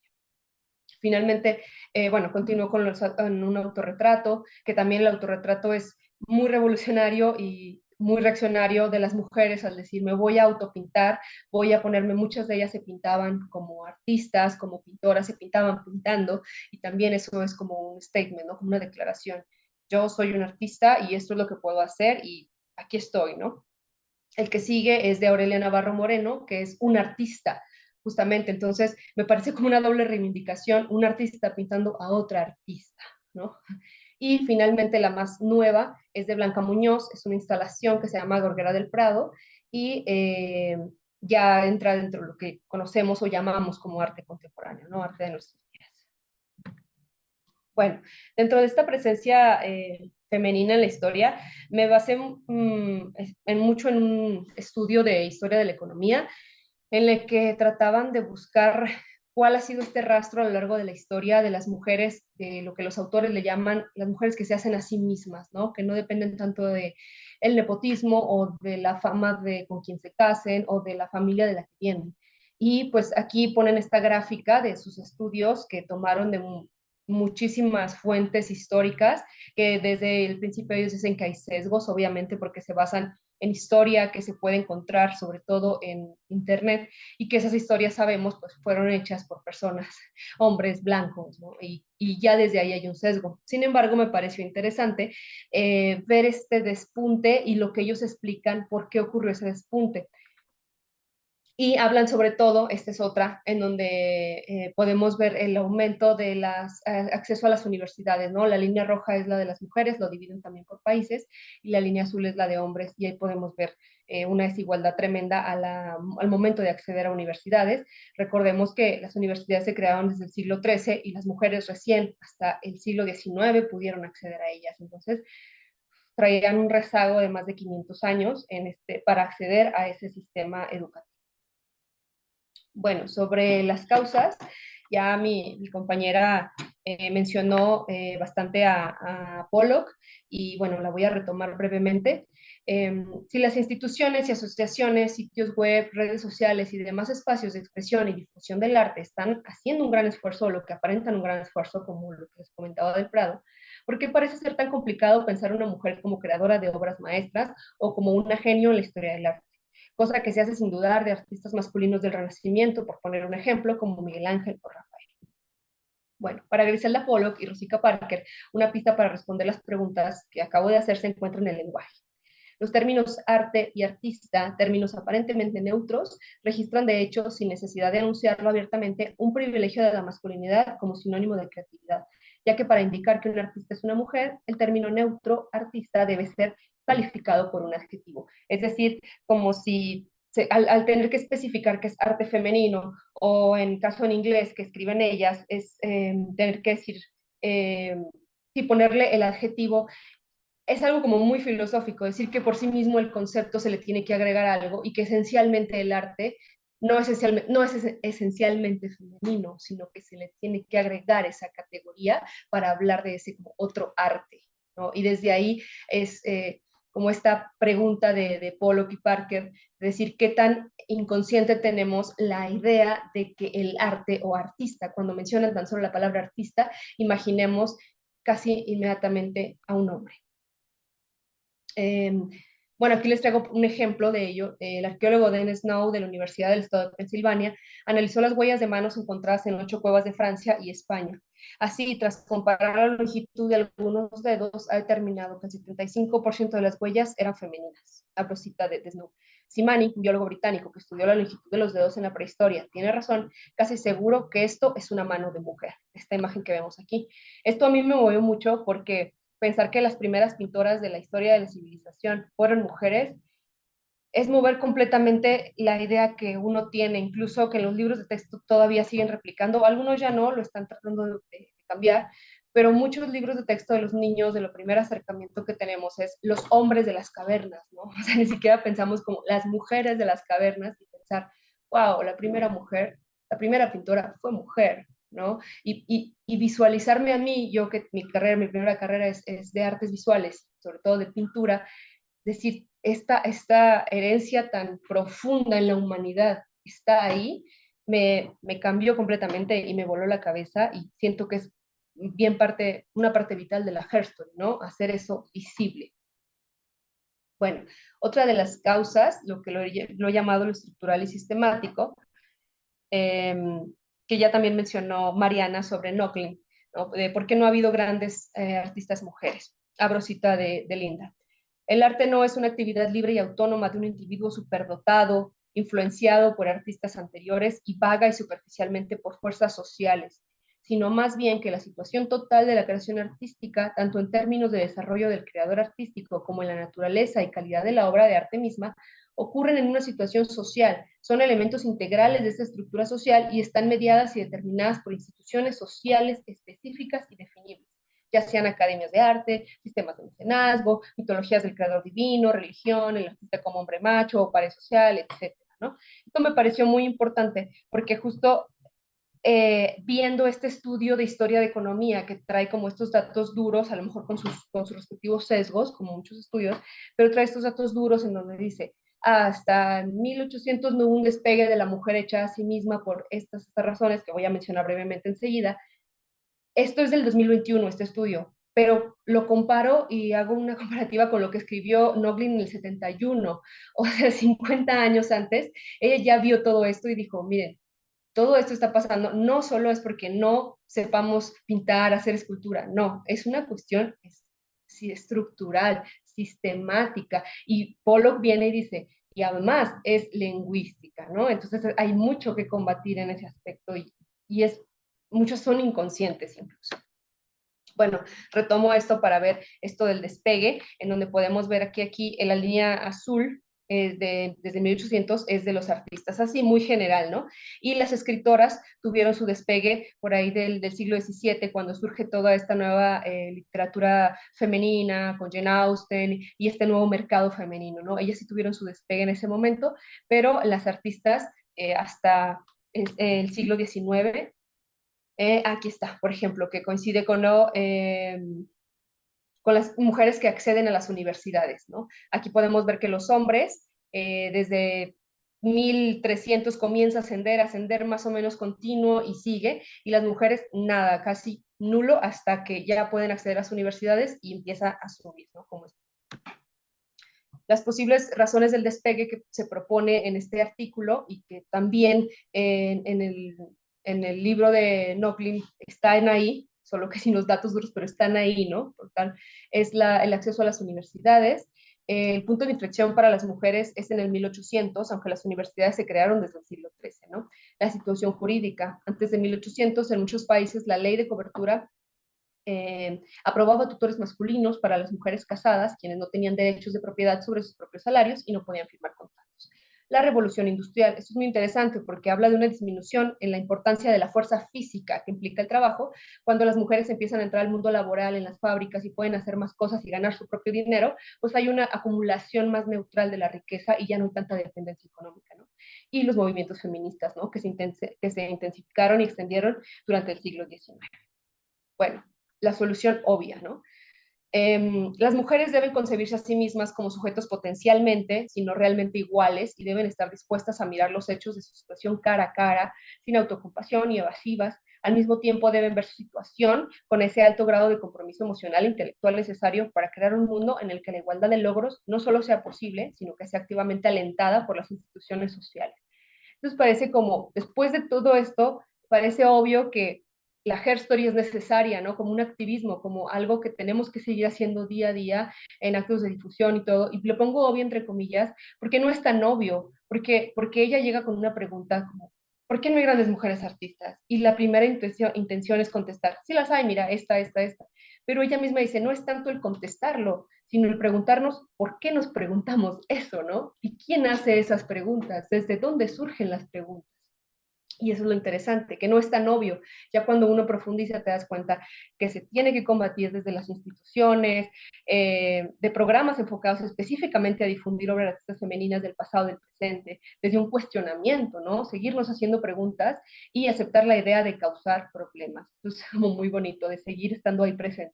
Finalmente, bueno, continuó con un autorretrato, que también el autorretrato es muy revolucionario y muy reaccionario de las mujeres al decir, me voy a autopintar, voy a ponerme, muchas de ellas se pintaban como artistas, como pintoras, se pintaban pintando, y también eso es como un statement, ¿no? Como una declaración. Yo soy un artista y esto es lo que puedo hacer y aquí estoy, ¿no? El que sigue es de Aurelia Navarro Moreno, que es un artista, justamente. Entonces, me parece como una doble reivindicación, un artista pintando a otra artista, ¿no? Y finalmente la más nueva es de Blanca Muñoz, es una instalación que se llama Gorguera del Prado, y ya entra dentro de lo que conocemos o llamamos como arte contemporáneo, ¿no? Arte de nuestros días. Bueno, dentro de esta presencia femenina en la historia, me basé mucho en un estudio de historia de la economía, en el que trataban de buscar cuál ha sido este rastro a lo largo de la historia de las mujeres, de lo que los autores le llaman las mujeres que se hacen a sí mismas, ¿no? Que no dependen tanto de el nepotismo o de la fama de con quien se casen o de la familia de la que vienen. Y pues aquí ponen esta gráfica de sus estudios que tomaron de muchísimas fuentes históricas, que desde el principio ellos dicen que hay sesgos, obviamente porque se basan en historia que se puede encontrar sobre todo en internet, y que esas historias sabemos pues fueron hechas por personas, hombres blancos, ¿no? Y ya desde ahí hay un sesgo. Sin embargo, me pareció interesante ver este despunte y lo que ellos explican por qué ocurrió ese despunte. Y hablan sobre todo, esta es otra, en donde podemos ver el aumento de acceso a las universidades, ¿no? La línea roja es la de las mujeres, lo dividen también por países, y la línea azul es la de hombres, y ahí podemos ver una desigualdad tremenda al momento de acceder a universidades. Recordemos que las universidades se crearon desde el siglo XIII y las mujeres recién hasta el siglo XIX pudieron acceder a ellas. Entonces, traían un rezago de más de 500 años para acceder a ese sistema educativo. Bueno, sobre las causas, ya mi compañera mencionó bastante a Pollock, y bueno, la voy a retomar brevemente. Si las instituciones y asociaciones, sitios web, redes sociales y demás espacios de expresión y difusión del arte están haciendo un gran esfuerzo, lo que aparentan un gran esfuerzo, como lo que les comentaba del Prado, ¿por qué parece ser tan complicado pensar a una mujer como creadora de obras maestras o como una genio en la historia del arte? Cosa que se hace sin dudar de artistas masculinos del Renacimiento, por poner un ejemplo, como Miguel Ángel o Rafael. Bueno, para Griselda Pollock y Rosika Parker, una pista para responder las preguntas que acabo de hacer se encuentra en el lenguaje. Los términos arte y artista, términos aparentemente neutros, registran de hecho, sin necesidad de anunciarlo abiertamente, un privilegio de la masculinidad como sinónimo de creatividad, ya que para indicar que un artista es una mujer, el término neutro, artista, debe ser calificado por un adjetivo. Es decir, como si al tener que especificar que es arte femenino, o en caso en inglés que escriben ellas, es tener que decir, y ponerle el adjetivo, es algo como muy filosófico, decir que por sí mismo el concepto se le tiene que agregar algo, y que esencialmente el arte no es esencialmente femenino, sino que se le tiene que agregar esa categoría para hablar de ese como otro arte, ¿no? Y desde ahí es como esta pregunta de Pollock y Parker, decir qué tan inconsciente tenemos la idea de que el arte o artista, cuando mencionan tan solo la palabra artista, imaginemos casi inmediatamente a un hombre. Bueno, aquí les traigo un ejemplo de ello. El arqueólogo Dennis Snow de la Universidad del Estado de Pensilvania analizó las huellas de manos encontradas en 8 cuevas de Francia y España. Así, tras comparar la longitud de algunos dedos, ha determinado que el 75% de las huellas eran femeninas. A cita de Snow. Simani, un biólogo británico que estudió la longitud de los dedos en la prehistoria, tiene razón, casi seguro que esto es una mano de mujer, esta imagen que vemos aquí. Esto a mí me movió mucho porque pensar que las primeras pintoras de la historia de la civilización fueron mujeres es mover completamente la idea que uno tiene, incluso que en los libros de texto todavía siguen replicando, algunos ya no, lo están tratando de cambiar, pero muchos libros de texto de los niños, de lo primer acercamiento que tenemos es los hombres de las cavernas, ¿no? O sea, ni siquiera pensamos como las mujeres de las cavernas, y pensar, wow, la primera mujer, la primera pintora fue mujer, ¿no? Y visualizarme a mí, yo que mi primera carrera es de artes visuales, sobre todo de pintura, decir, esta herencia tan profunda en la humanidad está ahí, me cambió completamente y me voló la cabeza, y siento que es una parte vital de la Herstory, ¿no? Hacer eso visible. Bueno, otra de las causas, lo que lo he llamado lo estructural y sistemático, que ya también mencionó Mariana sobre Nochlin, ¿no? De por qué no ha habido grandes artistas mujeres. Abro cita de Linda. El arte no es una actividad libre y autónoma de un individuo superdotado, influenciado por artistas anteriores y vaga y superficialmente por fuerzas sociales, sino más bien que la situación total de la creación artística, tanto en términos de desarrollo del creador artístico como en la naturaleza y calidad de la obra de arte misma, ocurren en una situación social, son elementos integrales de esta estructura social y están mediadas y determinadas por instituciones sociales específicas y definibles, ya sean academias de arte, sistemas de mecenazgo, mitologías del creador divino, religión, el artista como hombre macho o pared social, etcétera, ¿no? Esto me pareció muy importante porque justo viendo este estudio de historia de economía que trae como estos datos duros, a lo mejor con sus respectivos sesgos, como muchos estudios, pero trae estos datos duros en donde dice, hasta 1800 no hubo un despegue de la mujer hecha a sí misma por estas razones que voy a mencionar brevemente enseguida. Esto es del 2021, este estudio, pero lo comparo y hago una comparativa con lo que escribió Noglin en el 71, o sea, 50 años antes, ella ya vio todo esto y dijo, miren, todo esto está pasando, no solo es porque no sepamos pintar, hacer escultura, no, es una cuestión sí, estructural, sistemática, y Pollock viene y dice, y además es lingüística, ¿no? Entonces hay mucho que combatir en ese aspecto y muchos son inconscientes incluso. Bueno, retomo esto para ver esto del despegue, en donde podemos ver aquí en la línea azul, desde 1800 es de los artistas, así muy general, ¿no? Y las escritoras tuvieron su despegue por ahí del siglo XVII, cuando surge toda esta nueva literatura femenina, con Jane Austen, y este nuevo mercado femenino, ¿no? Ellas sí tuvieron su despegue en ese momento, pero las artistas hasta el siglo XIX, aquí está, por ejemplo, que coincide con las mujeres que acceden a las universidades, ¿no? Aquí podemos ver que los hombres, desde 1300 comienza a ascender más o menos continuo y sigue, y las mujeres nada, casi nulo, hasta que ya pueden acceder a las universidades y empieza a subir, ¿no? Como las posibles razones del despegue que se propone en este artículo y que también en el libro de Nochlin están ahí, solo que sin los datos duros, pero están ahí, ¿no? Por tal, es el acceso a las universidades. El punto de inflexión para las mujeres es en el 1800, aunque las universidades se crearon desde el siglo XIII, ¿no? La situación jurídica. Antes de 1800, en muchos países, la ley de cobertura aprobaba tutores masculinos para las mujeres casadas, quienes no tenían derechos de propiedad sobre sus propios salarios y no podían firmar contratos. La revolución industrial, esto es muy interesante porque habla de una disminución en la importancia de la fuerza física que implica el trabajo. Cuando las mujeres empiezan a entrar al mundo laboral en las fábricas y pueden hacer más cosas y ganar su propio dinero, pues hay una acumulación más neutral de la riqueza y ya no hay tanta dependencia económica, ¿no? Y los movimientos feministas, ¿no? Que se intensificaron y extendieron durante el siglo XIX. Bueno, la solución obvia, ¿no? Las mujeres deben concebirse a sí mismas como sujetos potencialmente, sino realmente iguales, y deben estar dispuestas a mirar los hechos de su situación cara a cara, sin autocompasión y evasivas. Al mismo tiempo deben ver su situación con ese alto grado de compromiso emocional e intelectual necesario para crear un mundo en el que la igualdad de logros no solo sea posible, sino que sea activamente alentada por las instituciones sociales. Entonces parece como, después de todo esto, parece obvio que la Hair Story es necesaria, ¿no? Como un activismo, como algo que tenemos que seguir haciendo día a día en actos de difusión y todo. Y lo pongo obvio entre comillas, porque no es tan obvio, porque ella llega con una pregunta como, ¿por qué no hay grandes mujeres artistas? Y la primera intención es contestar, sí las hay, mira, esta. Pero ella misma dice, no es tanto el contestarlo, sino el preguntarnos por qué nos preguntamos eso, ¿no? ¿Y quién hace esas preguntas? ¿Desde dónde surgen las preguntas? Y eso es lo interesante, que no es tan obvio. Ya cuando uno profundiza te das cuenta que se tiene que combatir desde las instituciones, de programas enfocados específicamente a difundir obras artistas femeninas del pasado, del presente, desde un cuestionamiento, ¿no? Seguirnos haciendo preguntas y aceptar la idea de causar problemas. Eso es como muy bonito, de seguir estando ahí presente.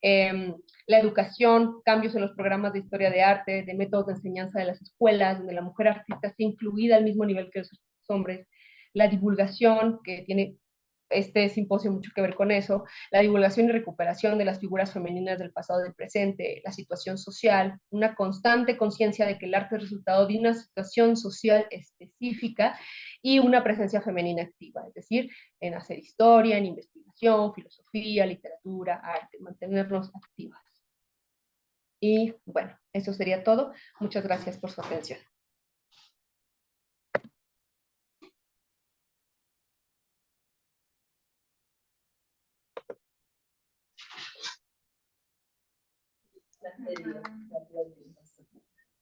La educación, cambios en los programas de historia de arte, de métodos de enseñanza de las escuelas, donde la mujer artista esté incluida al mismo nivel que los hombres, la divulgación, que tiene este simposio mucho que ver con eso, la divulgación y recuperación de las figuras femeninas del pasado y del presente, la situación social, una constante conciencia de que el arte es resultado de una situación social específica y una presencia femenina activa, es decir, en hacer historia, en investigación, filosofía, literatura, arte, mantenernos activas. Y bueno, eso sería todo. Muchas gracias por su atención.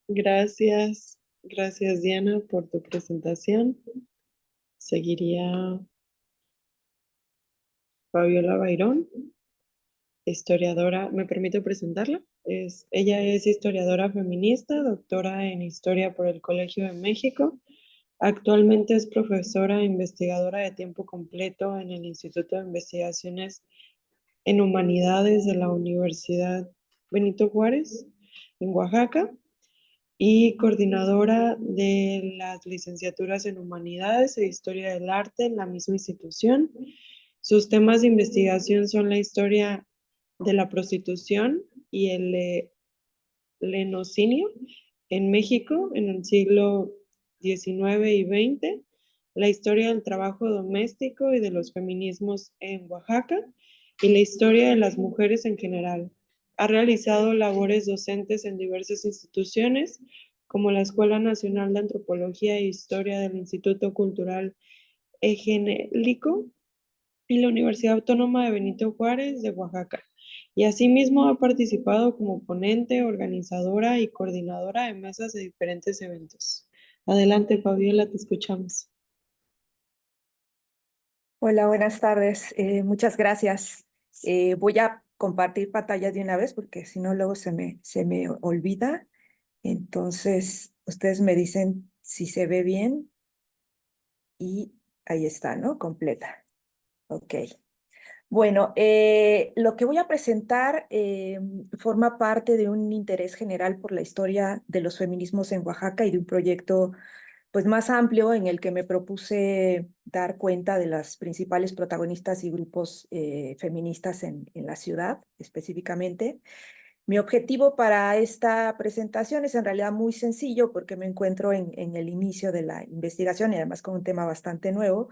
Gracias. Gracias, Diana, por tu presentación. Seguiría Fabiola Bayrón, historiadora. ¿Me permito presentarla? Ella es historiadora feminista, doctora en Historia por el Colegio de México. Actualmente es profesora e investigadora de tiempo completo en el Instituto de Investigaciones en Humanidades de la Universidad Benito Juárez, en Oaxaca, y coordinadora de las licenciaturas en Humanidades e Historia del Arte en la misma institución. Sus temas de investigación son la historia de la prostitución y el lenocinio en México en el siglo XIX y XX, la historia del trabajo doméstico y de los feminismos en Oaxaca y la historia de las mujeres en general. Ha realizado labores docentes en diversas instituciones, como la Escuela Nacional de Antropología e Historia del Instituto Cultural Egenélico y la Universidad Autónoma de Benito Juárez de Oaxaca. Y asimismo ha participado como ponente, organizadora y coordinadora de mesas de diferentes eventos. Adelante, Fabiola, te escuchamos. Hola, buenas tardes. Muchas gracias. Voy a compartir pantalla de una vez porque si no luego se me olvida. Entonces, ustedes me dicen si se ve bien y ahí está, ¿no? Completa. Ok. Bueno, lo que voy a presentar forma parte de un interés general por la historia de los feminismos en Oaxaca y de un proyecto pues más amplio en el que me propuse dar cuenta de las principales protagonistas y grupos feministas en la ciudad específicamente. Mi objetivo para esta presentación es en realidad muy sencillo porque me encuentro en el inicio de la investigación y además con un tema bastante nuevo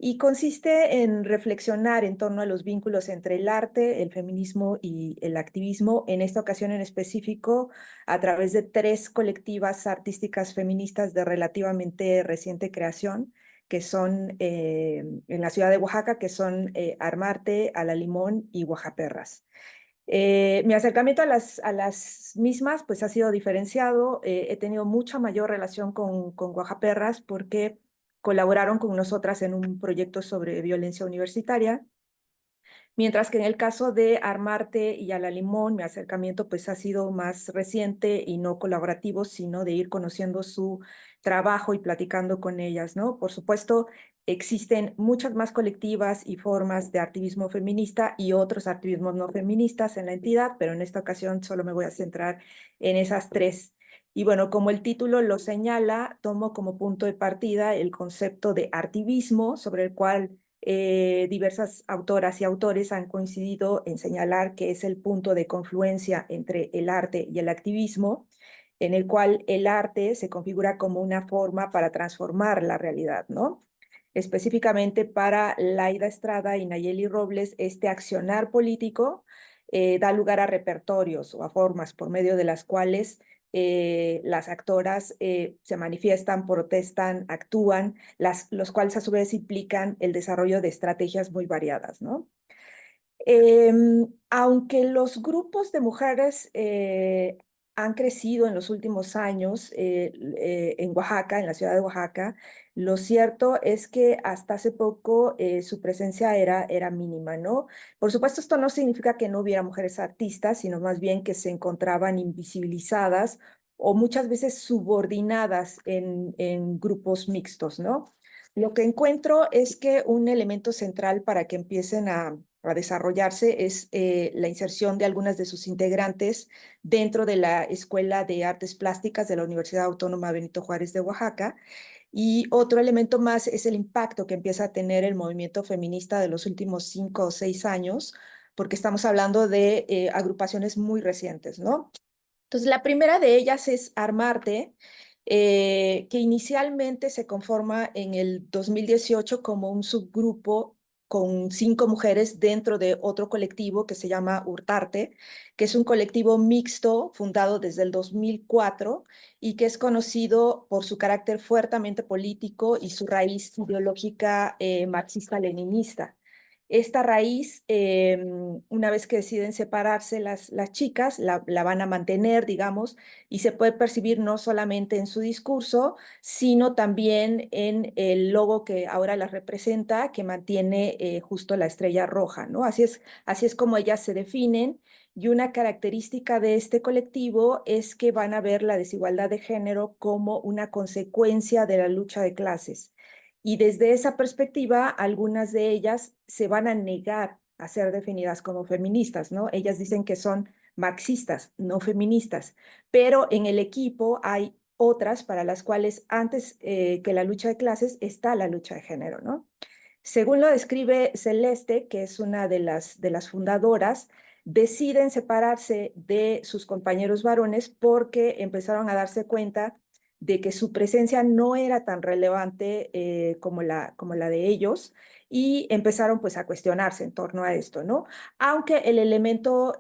y consiste en reflexionar en torno a los vínculos entre el arte, el feminismo y el activismo, en esta ocasión en específico, a través de 3 colectivas artísticas feministas de relativamente reciente creación, que son en la ciudad de Oaxaca, que son Armarte, A la Limón y Oaxaperras. Mi acercamiento a las mismas pues ha sido diferenciado. He tenido mucha mayor relación con Oaxaperras porque colaboraron con nosotras en un proyecto sobre violencia universitaria, mientras que en el caso de Armarte y A la Limón, mi acercamiento pues ha sido más reciente y no colaborativo, sino de ir conociendo su trabajo y platicando con ellas, ¿no? Por supuesto, existen muchas más colectivas y formas de activismo feminista y otros activismos no feministas en la entidad, pero en esta ocasión solo me voy a centrar en esas 3. Y bueno, como el título lo señala, tomo como punto de partida el concepto de activismo, sobre el cual diversas autoras y autores han coincidido en señalar que es el punto de confluencia entre el arte y el activismo, en el cual el arte se configura como una forma para transformar la realidad, ¿no? Específicamente para Laida Estrada y Nayeli Robles, este accionar político da lugar a repertorios o a formas por medio de las cuales las actoras se manifiestan, protestan, actúan, los cuales a su vez implican el desarrollo de estrategias muy variadas, ¿no? Aunque los grupos de mujeres han crecido en los últimos años en Oaxaca, en la ciudad de Oaxaca, lo cierto es que hasta hace poco su presencia era mínima, ¿no? Por supuesto, esto no significa que no hubiera mujeres artistas, sino más bien que se encontraban invisibilizadas o muchas veces subordinadas en grupos mixtos, ¿no? Lo que encuentro es que un elemento central para que empiecen a desarrollarse es la inserción de algunas de sus integrantes dentro de la Escuela de Artes Plásticas de la Universidad Autónoma Benito Juárez de Oaxaca. Y otro elemento más es el impacto que empieza a tener el movimiento feminista de los últimos 5 o 6 años, porque estamos hablando de agrupaciones muy recientes, ¿no? Entonces, la primera de ellas es Armarte, que inicialmente se conforma en el 2018 como un subgrupo con 5 mujeres dentro de otro colectivo que se llama Hurtarte, que es un colectivo mixto fundado desde el 2004 y que es conocido por su carácter fuertemente político y su raíz ideológica marxista-leninista. Esta raíz, una vez que deciden separarse las chicas, la van a mantener, digamos, y se puede percibir no solamente en su discurso, sino también en el logo que ahora las representa, que mantiene justo la estrella roja, ¿no? Así es como ellas se definen. Y una característica de este colectivo es que van a ver la desigualdad de género como una consecuencia de la lucha de clases. Y desde esa perspectiva, algunas de ellas se van a negar a ser definidas como feministas, ¿no? Ellas dicen que son marxistas, no feministas, pero en el equipo hay otras para las cuales antes que la lucha de clases está la lucha de género, ¿no? Según lo describe Celeste, que es una de las fundadoras, deciden separarse de sus compañeros varones porque empezaron a darse cuenta de que su presencia no era tan relevante como la de ellos y empezaron pues a cuestionarse en torno a esto, ¿no? Aunque el elemento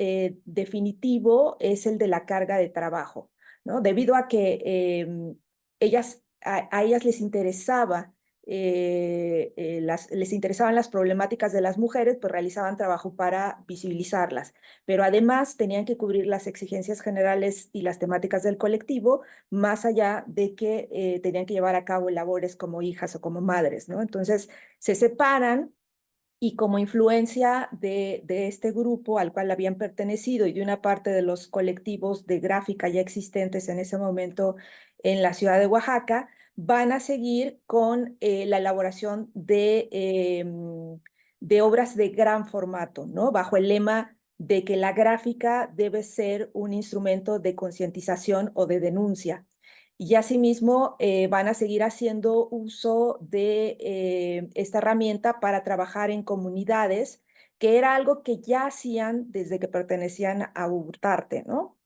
definitivo es el de la carga de trabajo, ¿no? Debido a que a ellas les interesaba les interesaban las problemáticas de las mujeres, pues realizaban trabajo para visibilizarlas, pero además tenían que cubrir las exigencias generales y las temáticas del colectivo, más allá de que tenían que llevar a cabo labores como hijas o como madres, ¿no? Entonces se separan y como influencia de este grupo al cual habían pertenecido y de una parte de los colectivos de gráfica ya existentes en ese momento en la ciudad de Oaxaca, van a seguir con la elaboración de obras de gran formato, ¿no? Bajo el lema de que la gráfica debe ser un instrumento de concientización o de denuncia. Y asimismo van a seguir haciendo uso de esta herramienta para trabajar en comunidades, que era algo que ya hacían desde que pertenecían a Urtarte, ¿no?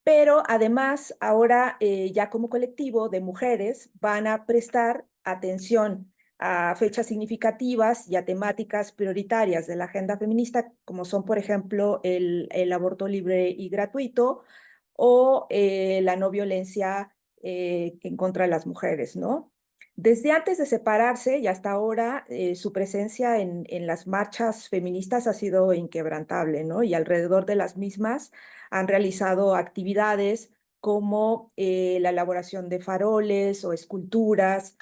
Pero además, ahora ya como colectivo de mujeres van a prestar atención a fechas significativas y a temáticas prioritarias de la agenda feminista, como son, por ejemplo, el aborto libre y gratuito o la no violencia en contra de las mujeres, ¿no? Desde antes de separarse y hasta ahora, su presencia en las marchas feministas ha sido inquebrantable, ¿no? Y alrededor de las mismas han realizado actividades como la elaboración de faroles o esculturas.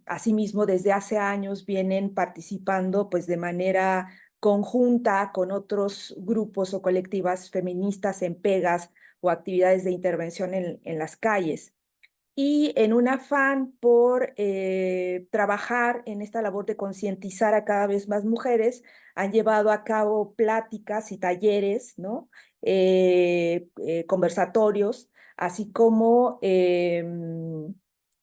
Asimismo, desde hace años vienen participando pues, de manera conjunta con otros grupos o colectivas feministas en pegas o actividades de intervención en las calles. Y en un afán por trabajar en esta labor de concientizar a cada vez más mujeres, han llevado a cabo pláticas y talleres, ¿no? Conversatorios, así como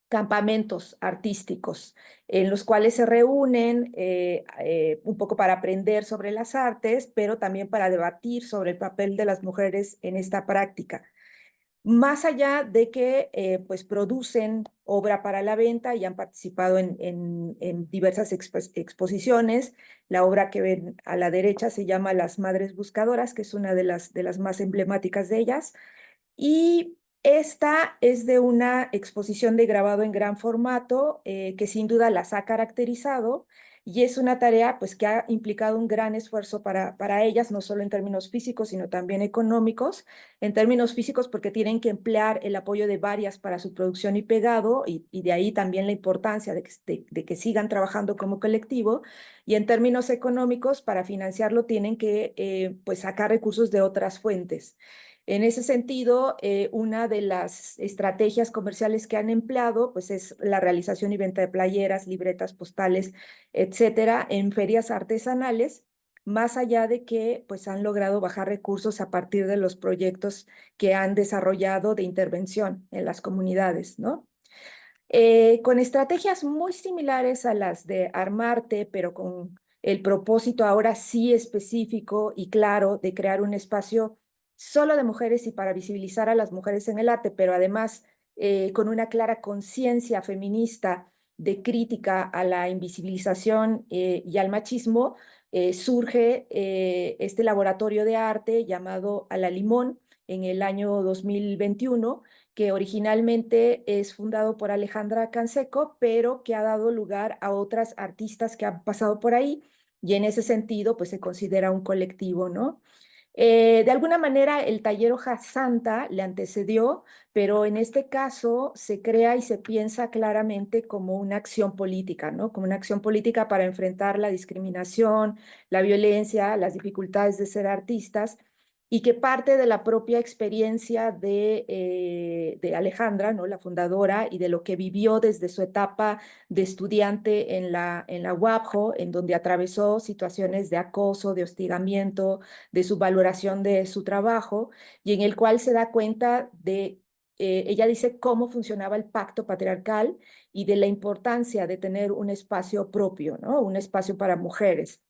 campamentos artísticos en los cuales se reúnen un poco para aprender sobre las artes, pero también para debatir sobre el papel de las mujeres en esta práctica. Más allá de que pues producen obra para la venta y han participado en diversas exposiciones. La obra que ven a la derecha se llama Las Madres Buscadoras, que es una de las más emblemáticas de ellas. Y esta es de una exposición de grabado en gran formato que sin duda las ha caracterizado y es una tarea pues, que ha implicado un gran esfuerzo para ellas, no solo en términos físicos, sino también económicos. En términos físicos porque tienen que emplear el apoyo de varias para su producción y pegado y de ahí también la importancia de que sigan trabajando como colectivo. Y en términos económicos, para financiarlo tienen que pues, sacar recursos de otras fuentes. En ese sentido, una de las estrategias comerciales que han empleado pues, es la realización y venta de playeras, libretas, postales, etcétera, en ferias artesanales, más allá de que pues, han logrado bajar recursos a partir de los proyectos que han desarrollado de intervención en las comunidades, ¿no? Con estrategias muy similares a las de Armarte, pero con el propósito ahora sí específico y claro de crear un espacio solo de mujeres y para visibilizar a las mujeres en el arte, pero además con una clara conciencia feminista de crítica a la invisibilización y al machismo, surge este laboratorio de arte llamado A la Limón, en el año 2021, que originalmente es fundado por Alejandra Canseco, pero que ha dado lugar a otras artistas que han pasado por ahí, y en ese sentido, pues se considera un colectivo, ¿no? De alguna manera, el taller Hoja Santa le antecedió, pero en este caso se crea y se piensa claramente como una acción política, ¿no? Como una acción política para enfrentar la discriminación, la violencia, las dificultades de ser artistas, y que parte de la propia experiencia de Alejandra, ¿no? La fundadora, y de lo que vivió desde su etapa de estudiante en la UAPJO, en donde atravesó situaciones de acoso, de hostigamiento, de su valoración de su trabajo, y en el cual se da cuenta de, ella dice, cómo funcionaba el pacto patriarcal y de la importancia de tener un espacio propio, ¿no? Un espacio para mujeres.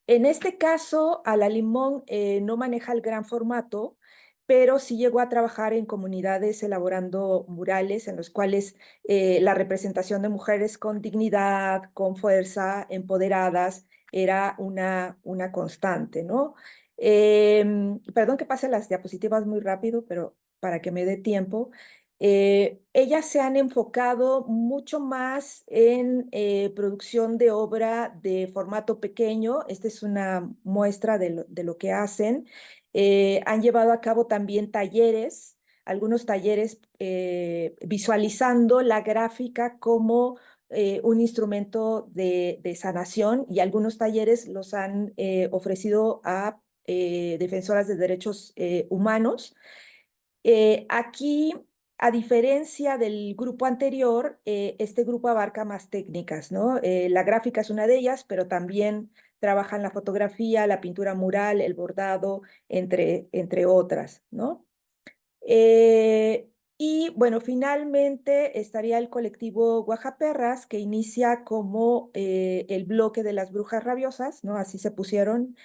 En este caso, A la Limón no maneja el gran formato, pero sí llegó a trabajar en comunidades elaborando murales en los cuales la representación de mujeres con dignidad, con fuerza, empoderadas, era una constante, ¿no? Perdón que pase las diapositivas muy rápido, pero para que me dé tiempo. Ellas se han enfocado mucho más en producción de obra de formato pequeño. Esta es una muestra de lo que hacen. Han llevado a cabo también talleres, algunos talleres visualizando la gráfica como un instrumento de sanación, y algunos talleres los han ofrecido a defensoras de derechos humanos. Aquí, a diferencia del grupo anterior, este grupo abarca más técnicas, ¿no? La gráfica es una de ellas, pero también trabajan la fotografía, la pintura mural, el bordado, entre otras, ¿no? Eh, y bueno, finalmente estaría el colectivo Guajaperras, que inicia como el bloque de las brujas rabiosas, ¿no? Así se pusieron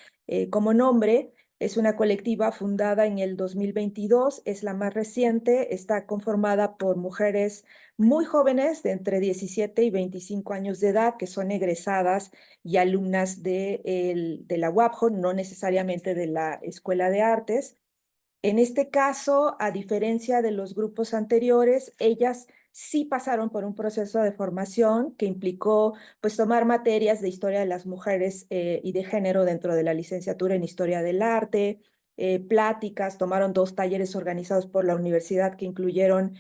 como nombre. Es una colectiva fundada en el 2022, es la más reciente, está conformada por mujeres muy jóvenes, de entre 17 y 25 años de edad, que son egresadas y alumnas de la UAPJO, no necesariamente de la Escuela de Artes. En este caso, a diferencia de los grupos anteriores, ellas sí pasaron por un proceso de formación que implicó pues tomar materias de historia de las mujeres y de género dentro de la licenciatura en Historia del Arte, pláticas, tomaron 2 talleres organizados por la universidad que incluyeron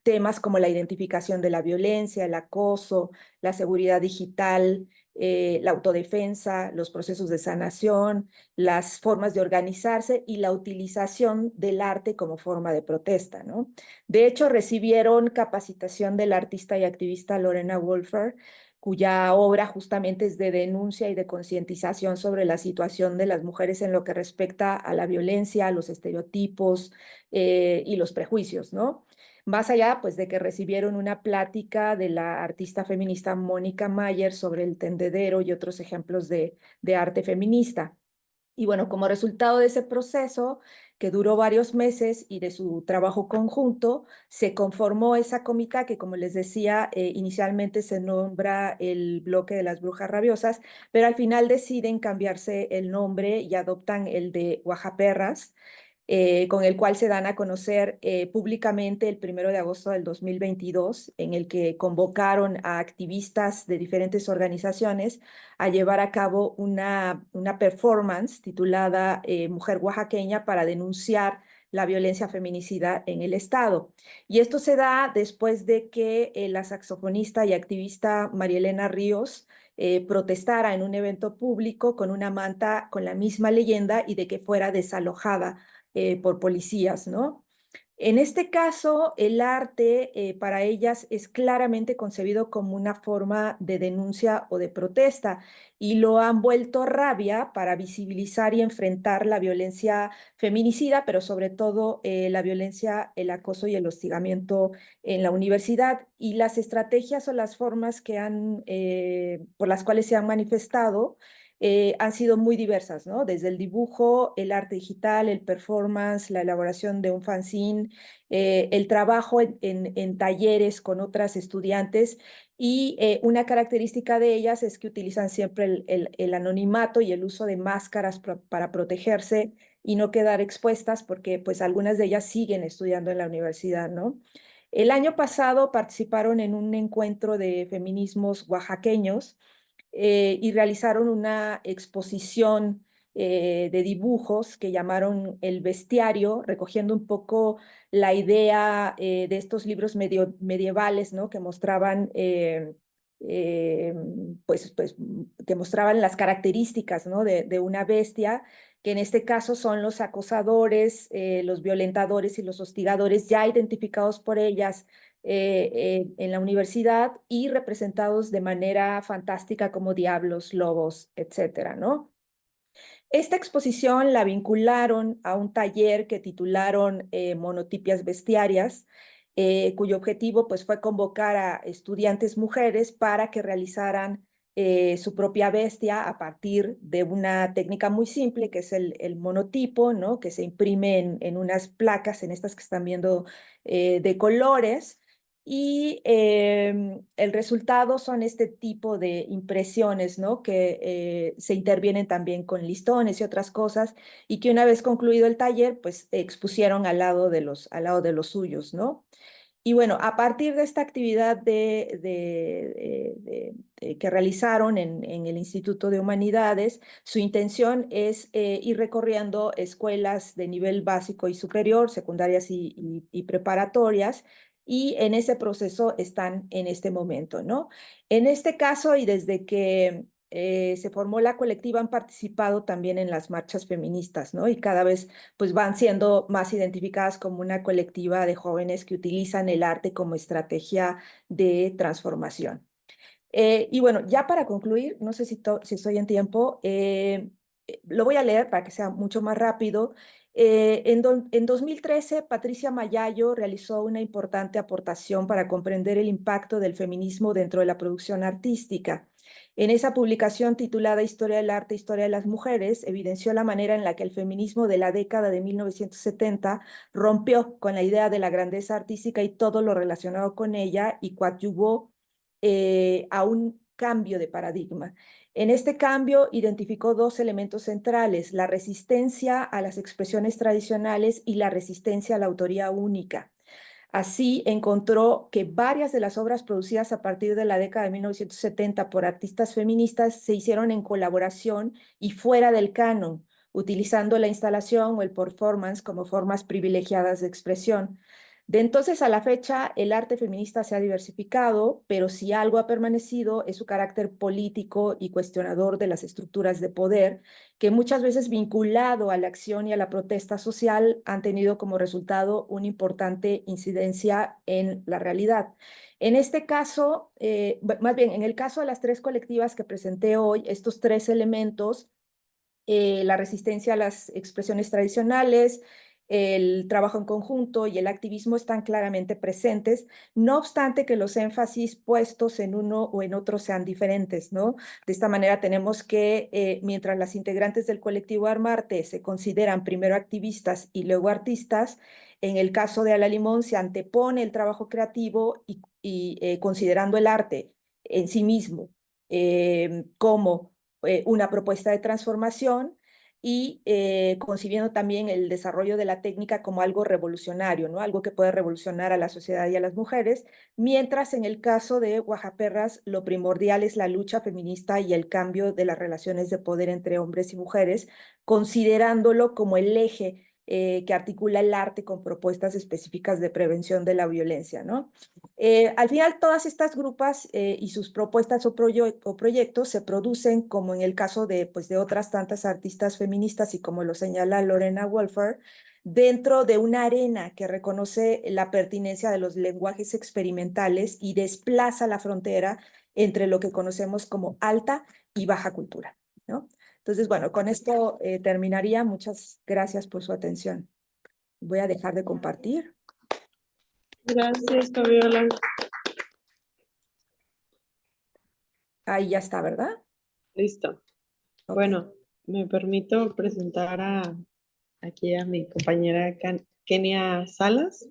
temas como la identificación de la violencia, el acoso, la seguridad digital, la autodefensa, los procesos de sanación, las formas de organizarse y la utilización del arte como forma de protesta, ¿no? De hecho, recibieron capacitación del artista y activista Lorena Wolfer, cuya obra justamente es de denuncia y de concientización sobre la situación de las mujeres en lo que respecta a la violencia, a los estereotipos y los prejuicios, ¿no? Más allá, pues, de que recibieron una plática de la artista feminista Mónica Mayer sobre el tendedero y otros ejemplos de arte feminista. Y bueno, como resultado de ese proceso, que duró varios meses, y de su trabajo conjunto, se conformó esa comité que, como les decía, inicialmente se nombra el bloque de las brujas rabiosas, pero al final deciden cambiarse el nombre y adoptan el de Guajaperras, con el cual se dan a conocer públicamente el 1 de agosto del 2022, en el que convocaron a activistas de diferentes organizaciones a llevar a cabo una performance titulada Mujer Oaxaqueña, para denunciar la violencia feminicida en el Estado. Y esto se da después de que la saxofonista y activista María Elena Ríos protestara en un evento público con una manta con la misma leyenda, y de que fuera desalojada por policías, ¿no? En este caso, el arte para ellas es claramente concebido como una forma de denuncia o de protesta, y lo han vuelto rabia para visibilizar y enfrentar la violencia feminicida, pero sobre todo la violencia, el acoso y el hostigamiento en la universidad. Y las estrategias o las formas por las cuales se han manifestado han sido muy diversas, ¿no? Desde el dibujo, el arte digital, el performance, la elaboración de un fanzine, el trabajo en talleres con otras estudiantes, y una característica de ellas es que utilizan siempre el anonimato y el uso de máscaras para protegerse, y no quedar expuestas porque pues algunas de ellas siguen estudiando en la universidad, ¿no? El año pasado participaron en un encuentro de feminismos oaxaqueños y realizaron una exposición de dibujos que llamaron El Bestiario, recogiendo un poco la idea de estos libros medievales, ¿no? Que mostraban, eh, pues, que mostraban las características, ¿no? de una bestia, que en este caso son los acosadores, los violentadores y los hostigadores ya identificados por ellas en la universidad y representados de manera fantástica como diablos, lobos, etcétera, ¿no? Esta exposición la vincularon a un taller que titularon Monotipias Bestiarias, cuyo objetivo pues, fue convocar a estudiantes mujeres para que realizaran su propia bestia a partir de una técnica muy simple, que es el monotipo, ¿no? Que se imprime en unas placas, en estas que están viendo de colores, y el resultado son este tipo de impresiones, ¿no? Que se intervienen también con listones y otras cosas, y que una vez concluido el taller, pues expusieron al lado de los suyos, ¿no? Y bueno, a partir de esta actividad que realizaron en el Instituto de Humanidades, su intención es ir recorriendo escuelas de nivel básico y superior, secundarias y preparatorias, y en ese proceso están en este momento, ¿no? En este caso, y desde que se formó la colectiva, han participado también en las marchas feministas, ¿no? Y cada vez pues van siendo más identificadas como una colectiva de jóvenes que utilizan el arte como estrategia de transformación. Y bueno, ya para concluir, no sé si estoy en tiempo, lo voy a leer para que sea mucho más rápido. En 2013, Patricia Mayayo realizó una importante aportación para comprender el impacto del feminismo dentro de la producción artística. En esa publicación titulada Historia del Arte, Historia de las Mujeres, evidenció la manera en la que el feminismo de la década de 1970 rompió con la idea de la grandeza artística y todo lo relacionado con ella y coadyuvó a un cambio de paradigma. En este cambio identificó dos elementos centrales: la resistencia a las expresiones tradicionales y la resistencia a la autoría única. Así encontró que varias de las obras producidas a partir de la década de 1970 por artistas feministas se hicieron en colaboración y fuera del canon, utilizando la instalación o el performance como formas privilegiadas de expresión. De entonces a la fecha, el arte feminista se ha diversificado, pero si algo ha permanecido es su carácter político y cuestionador de las estructuras de poder, que muchas veces vinculado a la acción y a la protesta social han tenido como resultado una importante incidencia en la realidad. En este caso, más bien en el caso de las tres colectivas que presenté hoy, estos tres elementos, la resistencia a las expresiones tradicionales, el trabajo en conjunto y el activismo están claramente presentes, no obstante que los énfasis puestos en uno o en otro sean diferentes, ¿no? De esta manera tenemos que, mientras las integrantes del colectivo Armarte se consideran primero activistas y luego artistas, en el caso de Ala Limón se antepone el trabajo creativo y considerando el arte en sí mismo como una propuesta de transformación y concibiendo también el desarrollo de la técnica como algo revolucionario, ¿no? Algo que puede revolucionar a la sociedad y a las mujeres, mientras en el caso de Oaxaperras lo primordial es la lucha feminista y el cambio de las relaciones de poder entre hombres y mujeres, considerándolo como el eje que articula el arte con propuestas específicas de prevención de la violencia, ¿no? Al final, todas estas grupas y sus propuestas o proyectos se producen, como en el caso pues, de otras tantas artistas feministas y como lo señala Lorena Wolfer, dentro de una arena que reconoce la pertinencia de los lenguajes experimentales y desplaza la frontera entre lo que conocemos como alta y baja cultura, ¿no? Entonces, bueno, con esto terminaría. Muchas gracias por su atención. Voy a dejar de compartir. Gracias, Fabiola. Ahí ya está, ¿verdad? Listo. Ok. Bueno, me permito presentar aquí a mi compañera Kenia Salas.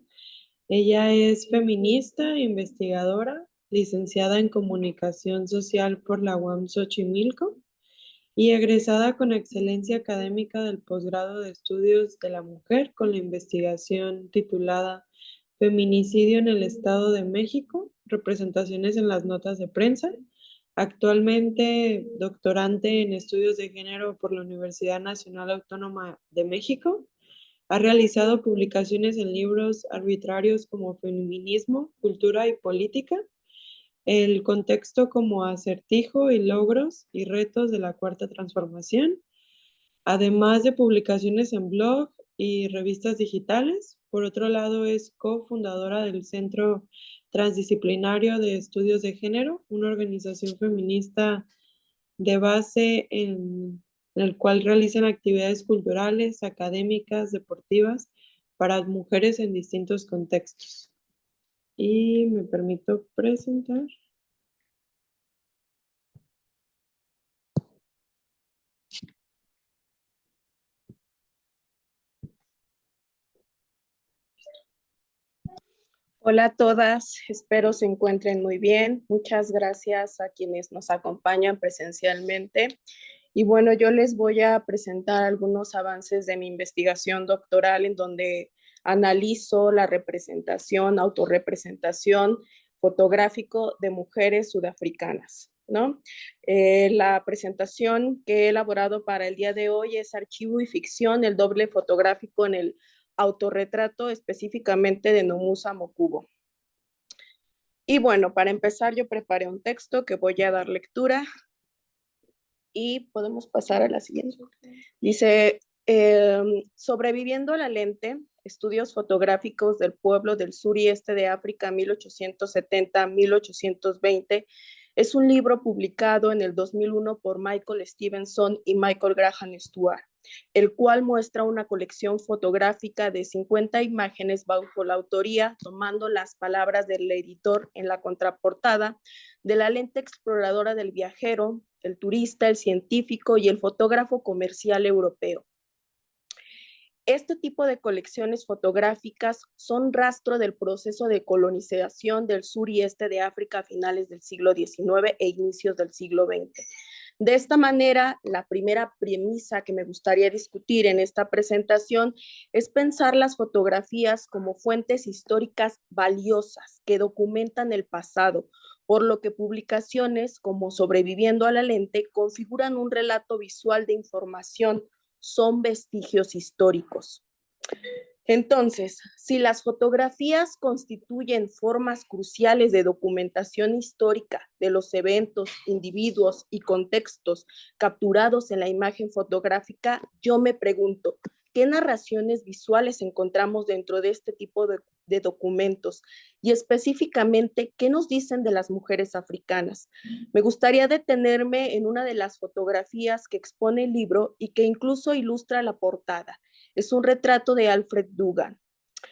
Ella es feminista, investigadora, licenciada en Comunicación Social por la UAM Xochimilco y egresada con excelencia académica del posgrado de estudios de la mujer con la investigación titulada Feminicidio en el Estado de México, representaciones en las notas de prensa. Actualmente doctorante en estudios de género por la Universidad Nacional Autónoma de México. Ha realizado publicaciones en libros arbitrarios como Feminismo, Cultura y Política, El contexto como acertijo y logros y retos de la Cuarta Transformación, además de publicaciones en blog y revistas digitales. Por otro lado, es cofundadora del Centro Transdisciplinario de Estudios de Género, una organización feminista de base en el cual realizan actividades culturales, académicas, deportivas para mujeres en distintos contextos. Y me permito presentar. Hola a todas, espero se encuentren muy bien. Muchas gracias a quienes nos acompañan presencialmente. Y bueno, yo les voy a presentar algunos avances de mi investigación doctoral en donde analizo la representación, autorrepresentación fotográfico de mujeres sudafricanas, ¿no? La presentación que he elaborado para el día de hoy es Archivo y Ficción, el doble fotográfico en el autorretrato específicamente de Nomusa Mokubo. Y bueno, para empezar yo preparé un texto que voy a dar lectura y podemos pasar a la siguiente. Dice, sobreviviendo a la lente, estudios fotográficos del pueblo del sur y este de África 1870-1820, es un libro publicado en el 2001 por Michael Stevenson y Michael Graham Stewart, el cual muestra una colección fotográfica de 50 imágenes bajo la autoría, tomando las palabras del editor en la contraportada, de la lente exploradora del viajero, el turista, el científico y el fotógrafo comercial europeo. Este tipo de colecciones fotográficas son rastro del proceso de colonización del sur y este de África a finales del siglo XIX e inicios del siglo XX. De esta manera, la primera premisa que me gustaría discutir en esta presentación es pensar las fotografías como fuentes históricas valiosas que documentan el pasado, por lo que publicaciones como Sobreviviendo a la lente configuran un relato visual de información, son vestigios históricos. Entonces, si las fotografías constituyen formas cruciales de documentación histórica de los eventos, individuos y contextos capturados en la imagen fotográfica, yo me pregunto, ¿qué narraciones visuales encontramos dentro de este tipo de documentos? Y específicamente, ¿qué nos dicen de las mujeres africanas? Me gustaría detenerme en una de las fotografías que expone el libro y que incluso ilustra la portada. Es un retrato de Alfred Dugan,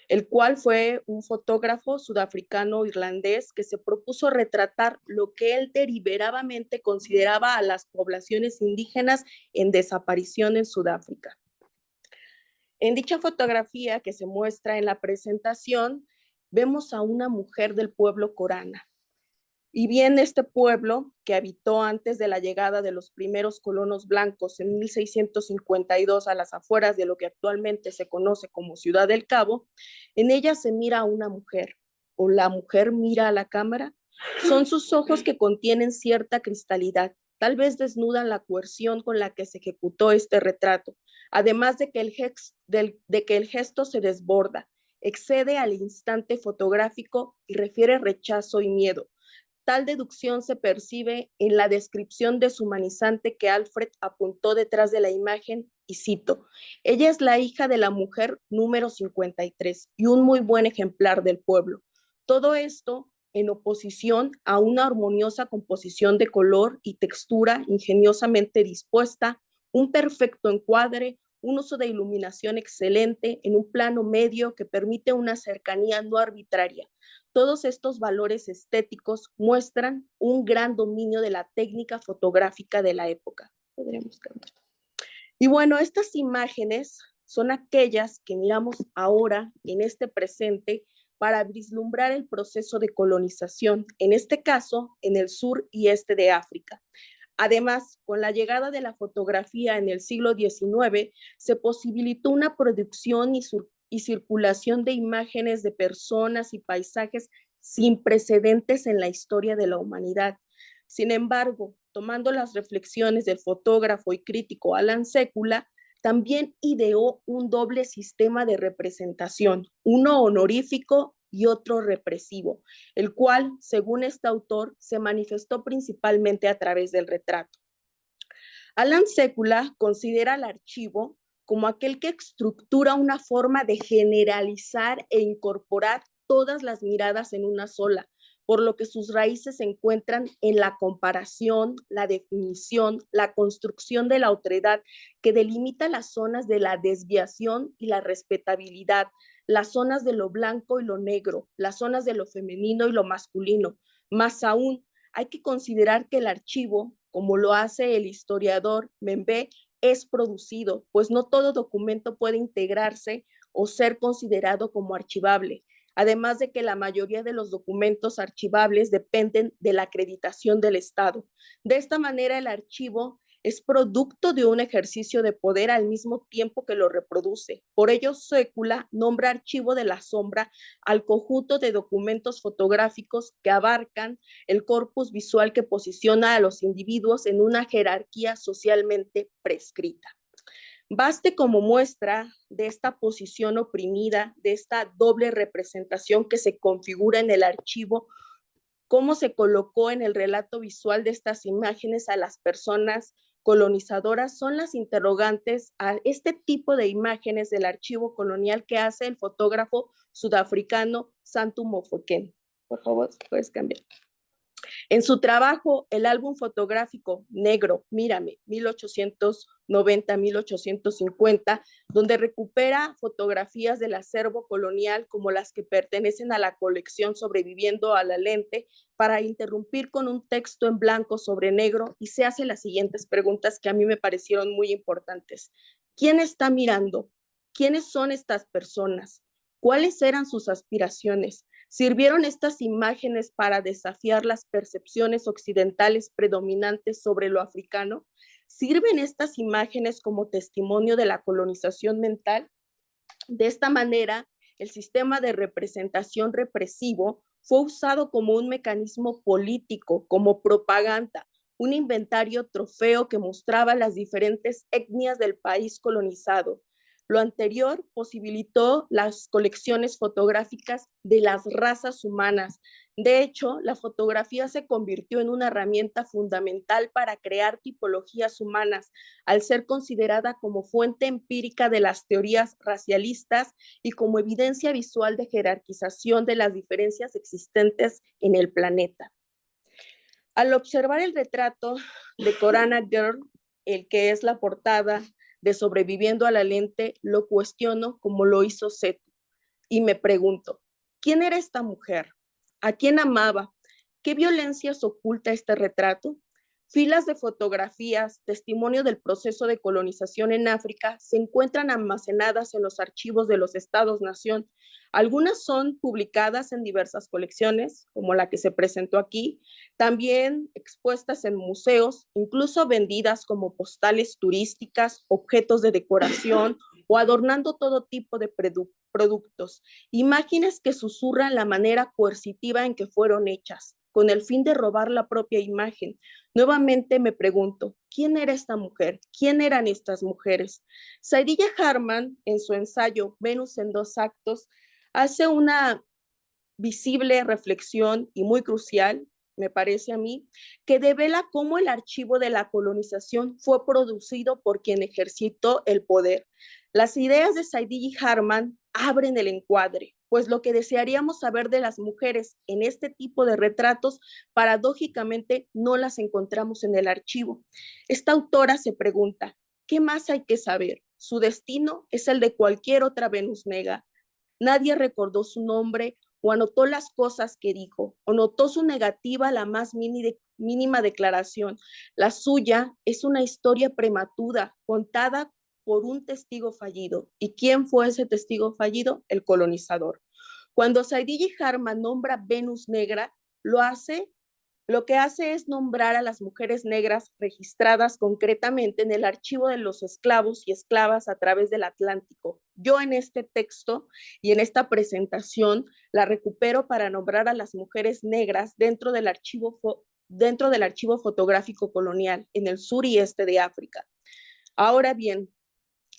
el cual fue un fotógrafo sudafricano-irlandés que se propuso retratar lo que él deliberadamente consideraba a las poblaciones indígenas en desaparición en Sudáfrica. En dicha fotografía que se muestra en la presentación, vemos a una mujer del pueblo Korana. Y bien este pueblo, que habitó antes de la llegada de los primeros colonos blancos en 1652 a las afueras de lo que actualmente se conoce como Ciudad del Cabo, en ella se mira a una mujer, o la mujer mira a la cámara. Son sus ojos que contienen cierta cristalidad, tal vez desnudan la coerción con la que se ejecutó este retrato, además de que el gesto se desborda, excede al instante fotográfico y refiere rechazo y miedo. Tal deducción se percibe en la descripción deshumanizante que Alfred apuntó detrás de la imagen, y cito, ella es la hija de la mujer número 53 y un muy buen ejemplar del pueblo. Todo esto en oposición a una armoniosa composición de color y textura ingeniosamente dispuesta, un perfecto encuadre, un uso de iluminación excelente en un plano medio que permite una cercanía no arbitraria. Todos estos valores estéticos muestran un gran dominio de la técnica fotográfica de la época. Podríamos cambiar. Y bueno, estas imágenes son aquellas que miramos ahora en este presente para vislumbrar el proceso de colonización, en este caso en el sur y este de África. Además, con la llegada de la fotografía en el siglo XIX, se posibilitó una producción y circulación de imágenes de personas y paisajes sin precedentes en la historia de la humanidad. Sin embargo, tomando las reflexiones del fotógrafo y crítico Alan Sekula, también ideó un doble sistema de representación, uno honorífico y otro represivo, el cual, según este autor, se manifestó principalmente a través del retrato. Alan Sekula considera al archivo como aquel que estructura una forma de generalizar e incorporar todas las miradas en una sola, por lo que sus raíces se encuentran en la comparación, la definición, la construcción de la otredad que delimita las zonas de la desviación y la respetabilidad, las zonas de lo blanco y lo negro, las zonas de lo femenino y lo masculino. Más aún, hay que considerar que el archivo, como lo hace el historiador Membe, es producido, pues no todo documento puede integrarse o ser considerado como archivable. Además de que la mayoría de los documentos archivables dependen de la acreditación del Estado. De esta manera, el archivo es producto de un ejercicio de poder al mismo tiempo que lo reproduce. Por ello, Sekula nombra archivo de la sombra al conjunto de documentos fotográficos que abarcan el corpus visual que posiciona a los individuos en una jerarquía socialmente prescrita. Baste como muestra de esta posición oprimida, de esta doble representación que se configura en el archivo, cómo se colocó en el relato visual de estas imágenes a las personas colonizadoras, son las interrogantes a este tipo de imágenes del archivo colonial que hace el fotógrafo sudafricano Santu Mofokeng. Por favor, puedes cambiar. En su trabajo, el álbum fotográfico Negro, Mírame, 1890-1850, donde recupera fotografías del acervo colonial como las que pertenecen a la colección Sobreviviendo a la Lente, para interrumpir con un texto en blanco sobre negro, y se hace las siguientes preguntas que a mí me parecieron muy importantes. ¿Quién está mirando? ¿Quiénes son estas personas? ¿Cuáles eran sus aspiraciones? ¿Sirvieron estas imágenes para desafiar las percepciones occidentales predominantes sobre lo africano? ¿Sirven estas imágenes como testimonio de la colonización mental? De esta manera, el sistema de representación represivo fue usado como un mecanismo político, como propaganda, un inventario trofeo que mostraba las diferentes etnias del país colonizado. Lo anterior posibilitó las colecciones fotográficas de las razas humanas. De hecho, la fotografía se convirtió en una herramienta fundamental para crear tipologías humanas, al ser considerada como fuente empírica de las teorías racialistas y como evidencia visual de jerarquización de las diferencias existentes en el planeta. Al observar el retrato de Corana Girl, el que es la portada de Sobreviviendo a la Lente, lo cuestiono como lo hizo Setu y me pregunto, ¿quién era esta mujer? ¿A quién amaba? ¿Qué violencias oculta este retrato? Filas de fotografías, testimonio del proceso de colonización en África, se encuentran almacenadas en los archivos de los Estados-nación. Algunas son publicadas en diversas colecciones, como la que se presentó aquí, también expuestas en museos, incluso vendidas como postales turísticas, objetos de decoración o adornando todo tipo de productos. Imágenes que susurran la manera coercitiva en que fueron hechas, con el fin de robar la propia imagen. Nuevamente me pregunto, ¿quién era esta mujer? ¿Quién eran estas mujeres? Saidiya Harman, en su ensayo Venus en dos actos, hace una visible reflexión y muy crucial, me parece a mí, que devela cómo el archivo de la colonización fue producido por quien ejercitó el poder. Las ideas de Saidiya Harman abren el encuadre, pues lo que desearíamos saber de las mujeres en este tipo de retratos, paradójicamente no las encontramos en el archivo. Esta autora se pregunta, ¿qué más hay que saber? Su destino es el de cualquier otra Venus negra. Nadie recordó su nombre o anotó las cosas que dijo, o notó su negativa a la más mínima declaración. La suya es una historia prematura, contada por un testigo fallido. ¿Y quién fue ese testigo fallido? El colonizador. Cuando Saidiya Harman nombra Venus negra, lo hace Lo que hace es nombrar a las mujeres negras registradas concretamente en el archivo de los esclavos y esclavas a través del Atlántico. Yo en este texto y en esta presentación la recupero para nombrar a las mujeres negras dentro del archivo fotográfico colonial en el sur y este de África. Ahora bien,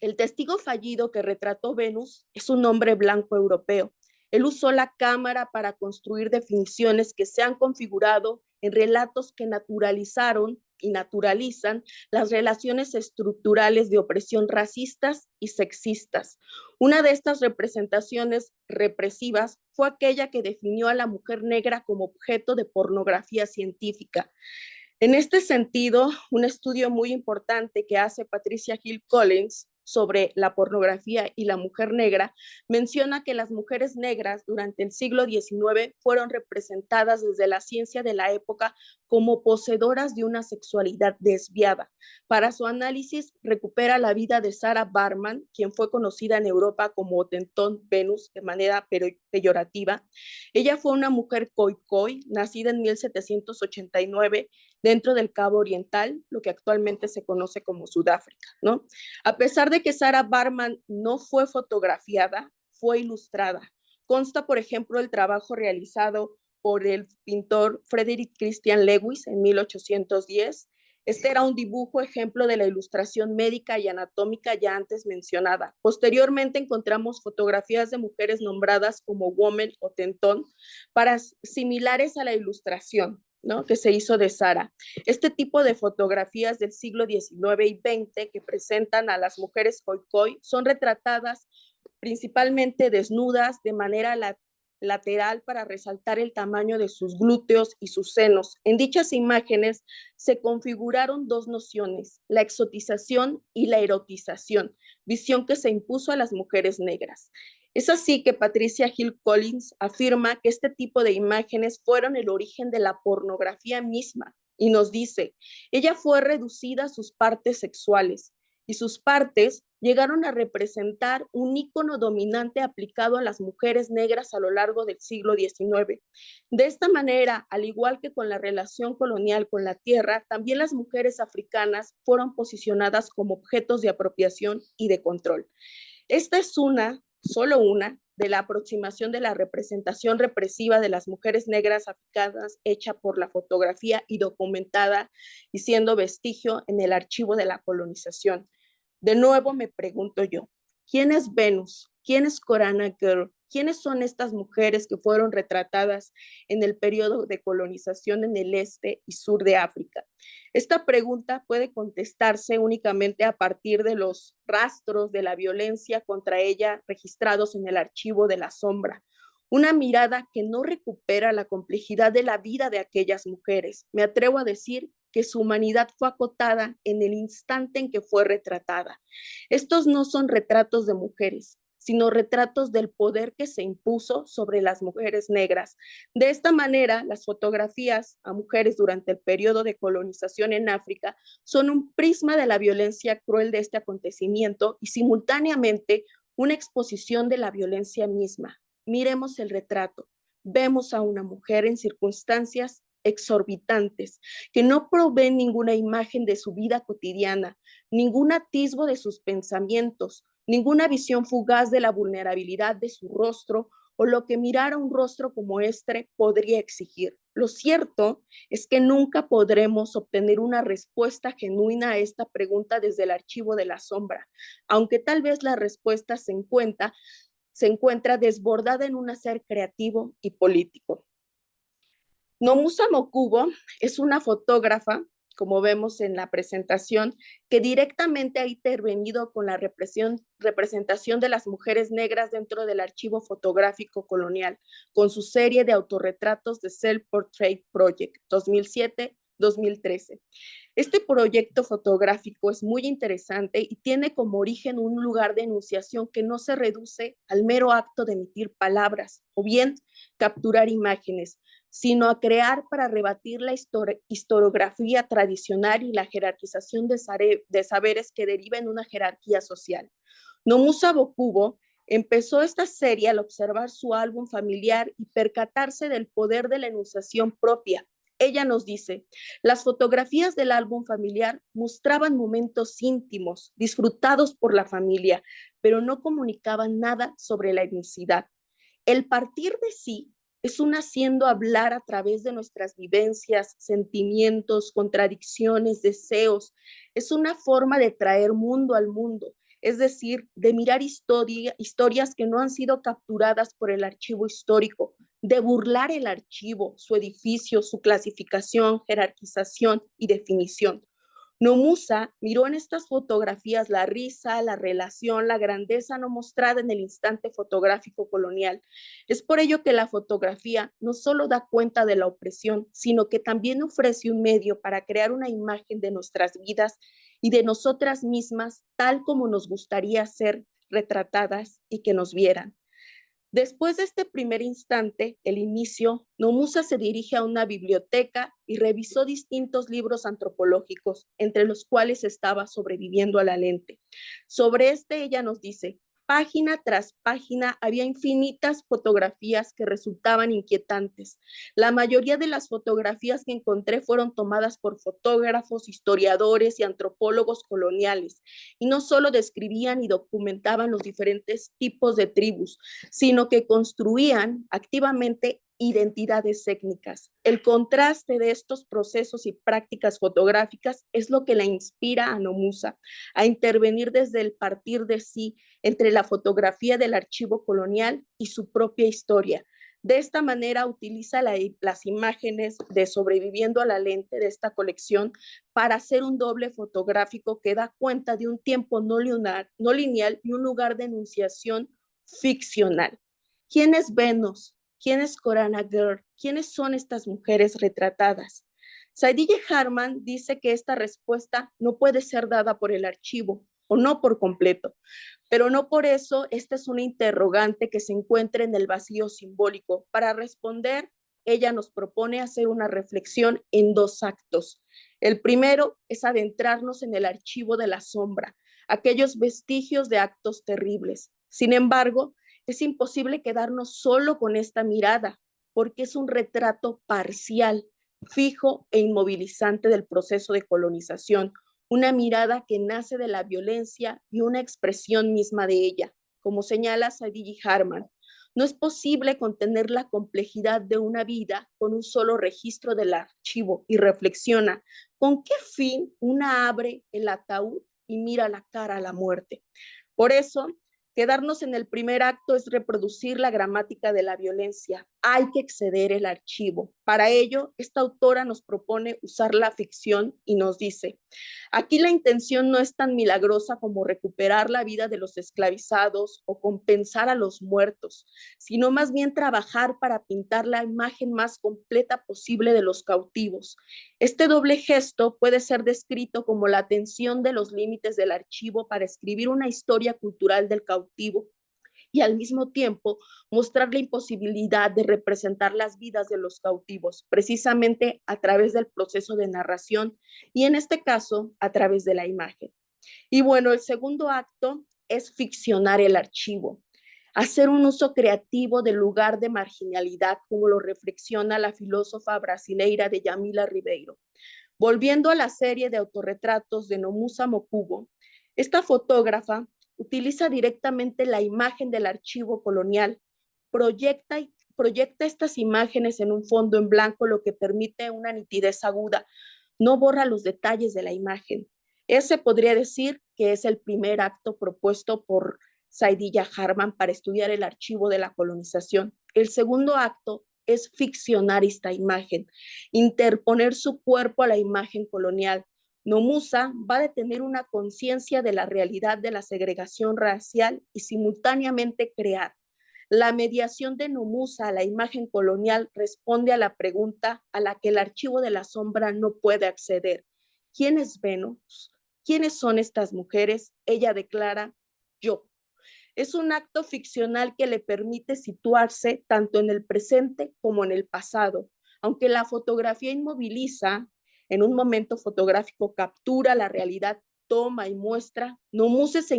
el testigo fallido que retrató Venus es un hombre blanco europeo. Él usó la cámara para construir definiciones que se han configurado en relatos que naturalizaron y naturalizan las relaciones estructurales de opresión racistas y sexistas. Una de estas representaciones represivas fue aquella que definió a la mujer negra como objeto de pornografía científica. En este sentido, un estudio muy importante que hace Patricia Hill Collins sobre la pornografía y la mujer negra menciona que las mujeres negras durante el siglo XIX fueron representadas desde la ciencia de la época como poseedoras de una sexualidad desviada. Para su análisis recupera la vida de Sarah Barman, quien fue conocida en Europa como Tentón Venus de manera peyorativa. Ella fue una mujer khoikhoi, nacida en 1789 dentro del Cabo Oriental, lo que actualmente se conoce como Sudáfrica, ¿no? A pesar de que Sarah Barman no fue fotografiada, fue ilustrada. Consta, por ejemplo, el trabajo realizado por el pintor Frederick Christian Lewis en 1810. Este era un dibujo ejemplo de la ilustración médica y anatómica ya antes mencionada. Posteriormente encontramos fotografías de mujeres nombradas como woman o tentón para similares a la ilustración, ¿no?, que se hizo de Sarah. Este tipo de fotografías del siglo XIX y XX que presentan a las mujeres khoikhoi son retratadas principalmente desnudas de manera lateral para resaltar el tamaño de sus glúteos y sus senos. En dichas imágenes se configuraron dos nociones, la exotización y la erotización, visión que se impuso a las mujeres negras. Es así que Patricia Hill Collins afirma que este tipo de imágenes fueron el origen de la pornografía misma y nos dice, ella fue reducida a sus partes sexuales y sus partes llegaron a representar un ícono dominante aplicado a las mujeres negras a lo largo del siglo XIX. De esta manera, al igual que con la relación colonial con la tierra, también las mujeres africanas fueron posicionadas como objetos de apropiación y de control. Esta es solo una de la aproximación de la representación represiva de las mujeres negras africanas hecha por la fotografía y documentada y siendo vestigio en el archivo de la colonización. De nuevo me pregunto yo, ¿quién es Venus? ¿Quién es Corana Girl? ¿Quiénes son estas mujeres que fueron retratadas en el periodo de colonización en el este y sur de África? Esta pregunta puede contestarse únicamente a partir de los rastros de la violencia contra ella registrados en el archivo de la sombra. Una mirada que no recupera la complejidad de la vida de aquellas mujeres. Me atrevo a decir que su humanidad fue acotada en el instante en que fue retratada. Estos no son retratos de mujeres, sino retratos del poder que se impuso sobre las mujeres negras. De esta manera, las fotografías a mujeres durante el periodo de colonización en África son un prisma de la violencia cruel de este acontecimiento y simultáneamente una exposición de la violencia misma. Miremos el retrato. Vemos a una mujer en circunstancias exorbitantes, que no proveen ninguna imagen de su vida cotidiana, ningún atisbo de sus pensamientos, ninguna visión fugaz de la vulnerabilidad de su rostro o lo que mirar a un rostro como este podría exigir. Lo cierto es que nunca podremos obtener una respuesta genuina a esta pregunta desde el archivo de la sombra, aunque tal vez la respuesta se encuentra desbordada en un hacer creativo y político. Nomusa Mokubo es una fotógrafa, como vemos en la presentación, que directamente ha intervenido con la representación de las mujeres negras dentro del archivo fotográfico colonial, con su serie de autorretratos de Self Portrait Project 2007-2013. Este proyecto fotográfico es muy interesante y tiene como origen un lugar de enunciación que no se reduce al mero acto de emitir palabras o bien capturar imágenes, sino a crear para rebatir la historiografía tradicional y la jerarquización de saberes que deriva en una jerarquía social. Nomusa Mokubo empezó esta serie al observar su álbum familiar y percatarse del poder de la enunciación propia. Ella nos dice, las fotografías del álbum familiar mostraban momentos íntimos, disfrutados por la familia, pero no comunicaban nada sobre la etnicidad. El partir de sí es un haciendo hablar a través de nuestras vivencias, sentimientos, contradicciones, deseos. Es una forma de traer mundo al mundo, es decir, de mirar historias que no han sido capturadas por el archivo histórico, de burlar el archivo, su edificio, su clasificación, jerarquización y definición. Nomusa miró en estas fotografías la risa, la relación, la grandeza no mostrada en el instante fotográfico colonial. Es por ello que la fotografía no solo da cuenta de la opresión, sino que también ofrece un medio para crear una imagen de nuestras vidas y de nosotras mismas, tal como nos gustaría ser retratadas y que nos vieran. Después de este primer instante, el inicio, Nomusa se dirige a una biblioteca y revisó distintos libros antropológicos, entre los cuales estaba Sobreviviendo a la lente. Sobre ella nos dice, página tras página había infinitas fotografías que resultaban inquietantes. La mayoría de las fotografías que encontré fueron tomadas por fotógrafos, historiadores y antropólogos coloniales, y no solo describían y documentaban los diferentes tipos de tribus, sino que construían activamente identidades étnicas. El contraste de estos procesos y prácticas fotográficas es lo que la inspira a Nomusa a intervenir desde el partir de sí entre la fotografía del archivo colonial y su propia historia. De esta manera utiliza las imágenes de Sobreviviendo a la lente de esta colección para hacer un doble fotográfico que da cuenta de un tiempo no lineal y un lugar de enunciación ficcional. ¿Quién es Venus? ¿Quién es Corana Girl? ¿Quiénes son estas mujeres retratadas? Saidiya Harman dice que esta respuesta no puede ser dada por el archivo o no por completo, pero no por eso esta es una interrogante que se encuentra en el vacío simbólico. Para responder, ella nos propone hacer una reflexión en dos actos. El primero es adentrarnos en el archivo de la sombra, aquellos vestigios de actos terribles. Sin embargo, es imposible quedarnos solo con esta mirada, porque es un retrato parcial, fijo e inmovilizante del proceso de colonización, una mirada que nace de la violencia y una expresión misma de ella. Como señala Saidiya Harman, no es posible contener la complejidad de una vida con un solo registro del archivo y reflexiona con qué fin una abre el ataúd y mira la cara a la muerte. Por eso, quedarnos en el primer acto es reproducir la gramática de la violencia. Hay que exceder el archivo. Para ello, esta autora nos propone usar la ficción y nos dice, aquí la intención no es tan milagrosa como recuperar la vida de los esclavizados o compensar a los muertos, sino más bien trabajar para pintar la imagen más completa posible de los cautivos. Este doble gesto puede ser descrito como la tensión de los límites del archivo para escribir una historia cultural del cautivo y al mismo tiempo mostrar la imposibilidad de representar las vidas de los cautivos, precisamente a través del proceso de narración y en este caso a través de la imagen. Y bueno, el segundo acto es ficcionar el archivo, hacer un uso creativo del lugar de marginalidad, como lo reflexiona la filósofa brasileira de Yamila Ribeiro. Volviendo a la serie de autorretratos de Nomusa Mokubo, esta fotógrafa utiliza directamente la imagen del archivo colonial, proyecta estas imágenes en un fondo en blanco, lo que permite una nitidez aguda, no borra los detalles de la imagen. Ese podría decir que es el primer acto propuesto por Saidiya Harman para estudiar el archivo de la colonización. El segundo acto es ficcionar esta imagen, interponer su cuerpo a la imagen colonial. Nomusa va a tener una conciencia de la realidad de la segregación racial y simultáneamente crear. La mediación de Nomusa a la imagen colonial responde a la pregunta a la que el archivo de la sombra no puede acceder. ¿Quién es Venus? ¿Quiénes son estas mujeres? Ella declara, yo. Es un acto ficcional que le permite situarse tanto en el presente como en el pasado. Aunque la fotografía inmoviliza, en un momento fotográfico captura la realidad, toma y muestra, Nomusa se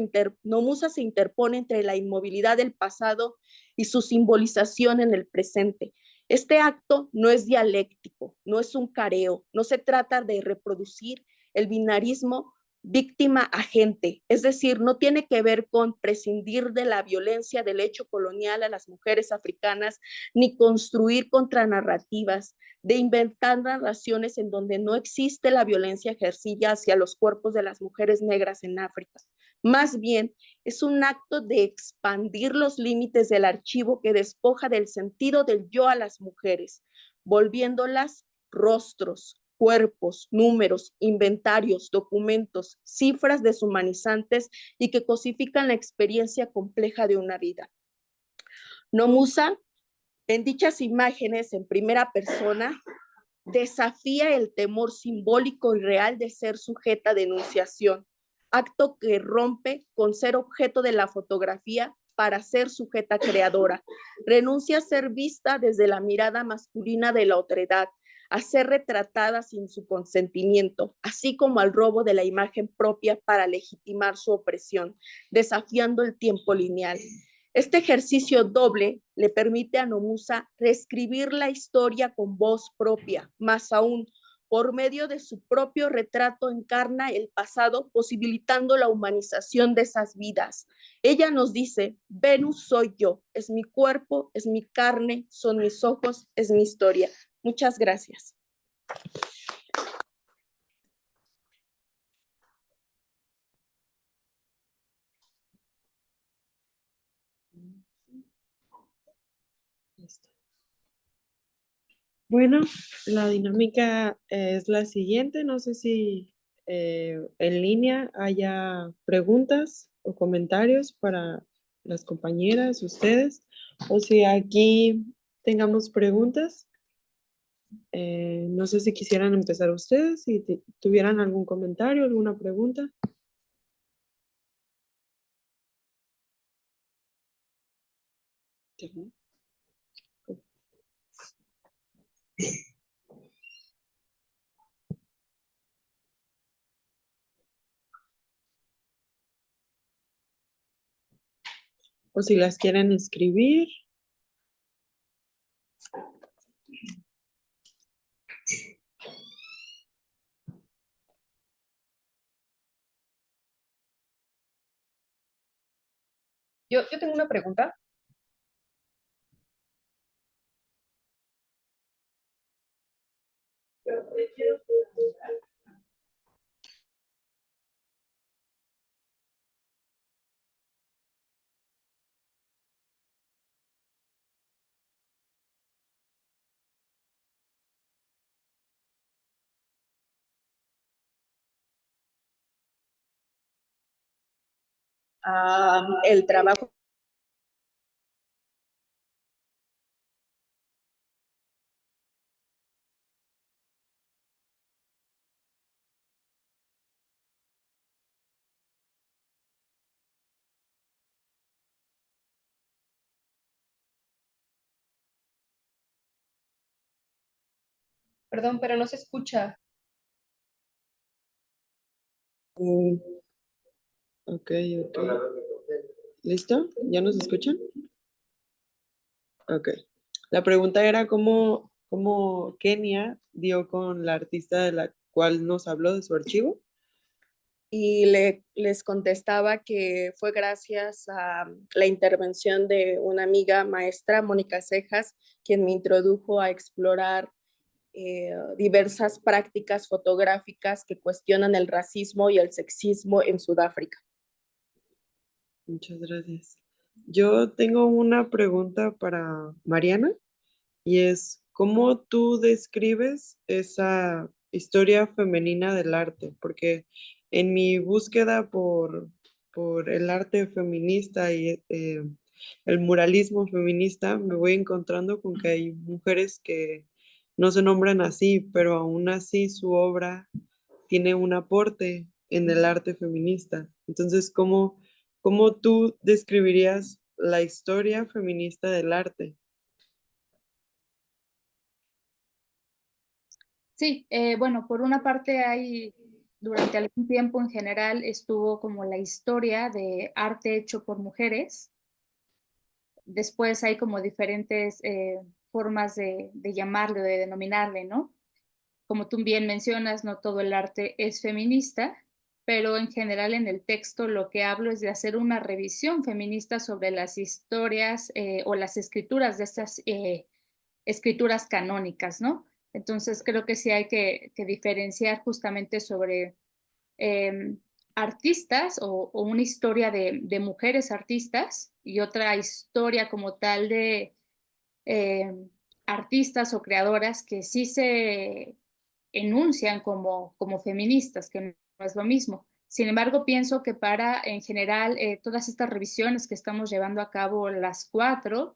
interpone entre la inmovilidad del pasado y su simbolización en el presente. Este acto no es dialéctico, no es un careo, no se trata de reproducir el binarismo víctima-agente, es decir, no tiene que ver con prescindir de la violencia del hecho colonial a las mujeres africanas, ni construir contranarrativas, de inventar narraciones en donde no existe la violencia ejercida hacia los cuerpos de las mujeres negras en África. Más bien, es un acto de expandir los límites del archivo que despoja del sentido del yo a las mujeres, volviéndolas rostros, cuerpos, números, inventarios, documentos, cifras deshumanizantes y que cosifican la experiencia compleja de una vida. Nomusa, en dichas imágenes en primera persona, desafía el temor simbólico y real de ser sujeta de enunciación, acto que rompe con ser objeto de la fotografía para ser sujeta creadora. Renuncia a ser vista desde la mirada masculina de la otredad, a ser retratada sin su consentimiento, así como al robo de la imagen propia para legitimar su opresión, desafiando el tiempo lineal. Este ejercicio doble le permite a Nomusa reescribir la historia con voz propia, más aún, por medio de su propio retrato encarna el pasado, posibilitando la humanización de esas vidas. Ella nos dice, Venus soy yo, es mi cuerpo, es mi carne, son mis ojos, es mi historia. Muchas gracias. Listo. Bueno, la dinámica es la siguiente. No sé si en línea haya preguntas o comentarios para las compañeras, ustedes, o si aquí tengamos preguntas. No sé si quisieran empezar ustedes, si tuvieran algún comentario, alguna pregunta. Sí. O si las quieren escribir. Yo tengo una pregunta. El trabajo. Perdón, pero no se escucha. Ok. ¿Listo? ¿Ya nos escuchan? Ok. La pregunta era cómo Kenia dio con la artista de la cual nos habló de su archivo. Y les contestaba que fue gracias a la intervención de una amiga maestra, Mónica Cejas, quien me introdujo a explorar diversas prácticas fotográficas que cuestionan el racismo y el sexismo en Sudáfrica. Muchas gracias. Yo tengo una pregunta para Mariana y es, ¿cómo tú describes esa historia femenina del arte? Porque en mi búsqueda por el arte feminista y el muralismo feminista, me voy encontrando con que hay mujeres que no se nombran así, pero aún así su obra tiene un aporte en el arte feminista. Entonces, ¿cómo tú describirías la historia feminista del arte? Sí, bueno, por una parte hay, durante algún tiempo en general estuvo como la historia de arte hecho por mujeres. Después hay como diferentes formas de llamarle, de denominarle, ¿no? Como tú bien mencionas, no todo el arte es feminista, pero en general en el texto lo que hablo es de hacer una revisión feminista sobre las historias o las escrituras de estas escrituras canónicas, ¿no? Entonces creo que sí hay que diferenciar justamente sobre artistas o una historia de mujeres artistas y otra historia como tal de artistas o creadoras que sí se enuncian como feministas, que no es lo mismo. Sin embargo, pienso que para, en general, todas estas revisiones que estamos llevando a cabo las cuatro,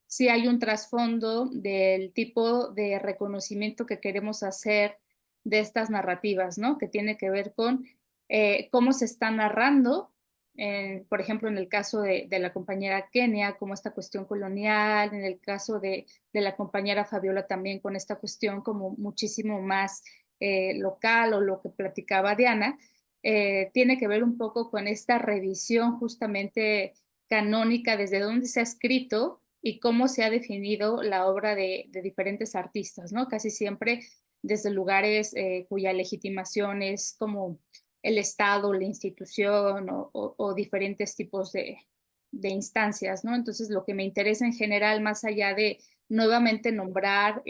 sí hay un trasfondo del tipo de reconocimiento que queremos hacer de estas narrativas, ¿no? Que tiene que ver con cómo se está narrando, por ejemplo, en el caso de la compañera Kenia, como esta cuestión colonial, en el caso de la compañera Fabiola también con esta cuestión como muchísimo más local o lo que platicaba Diana, tiene que ver un poco con esta revisión justamente canónica desde dónde se ha escrito y cómo se ha definido la obra de diferentes artistas, ¿no? Casi siempre desde lugares cuya legitimación es como el Estado, la institución o diferentes tipos de instancias, ¿no? Entonces, lo que me interesa en general, más allá de nuevamente nombrar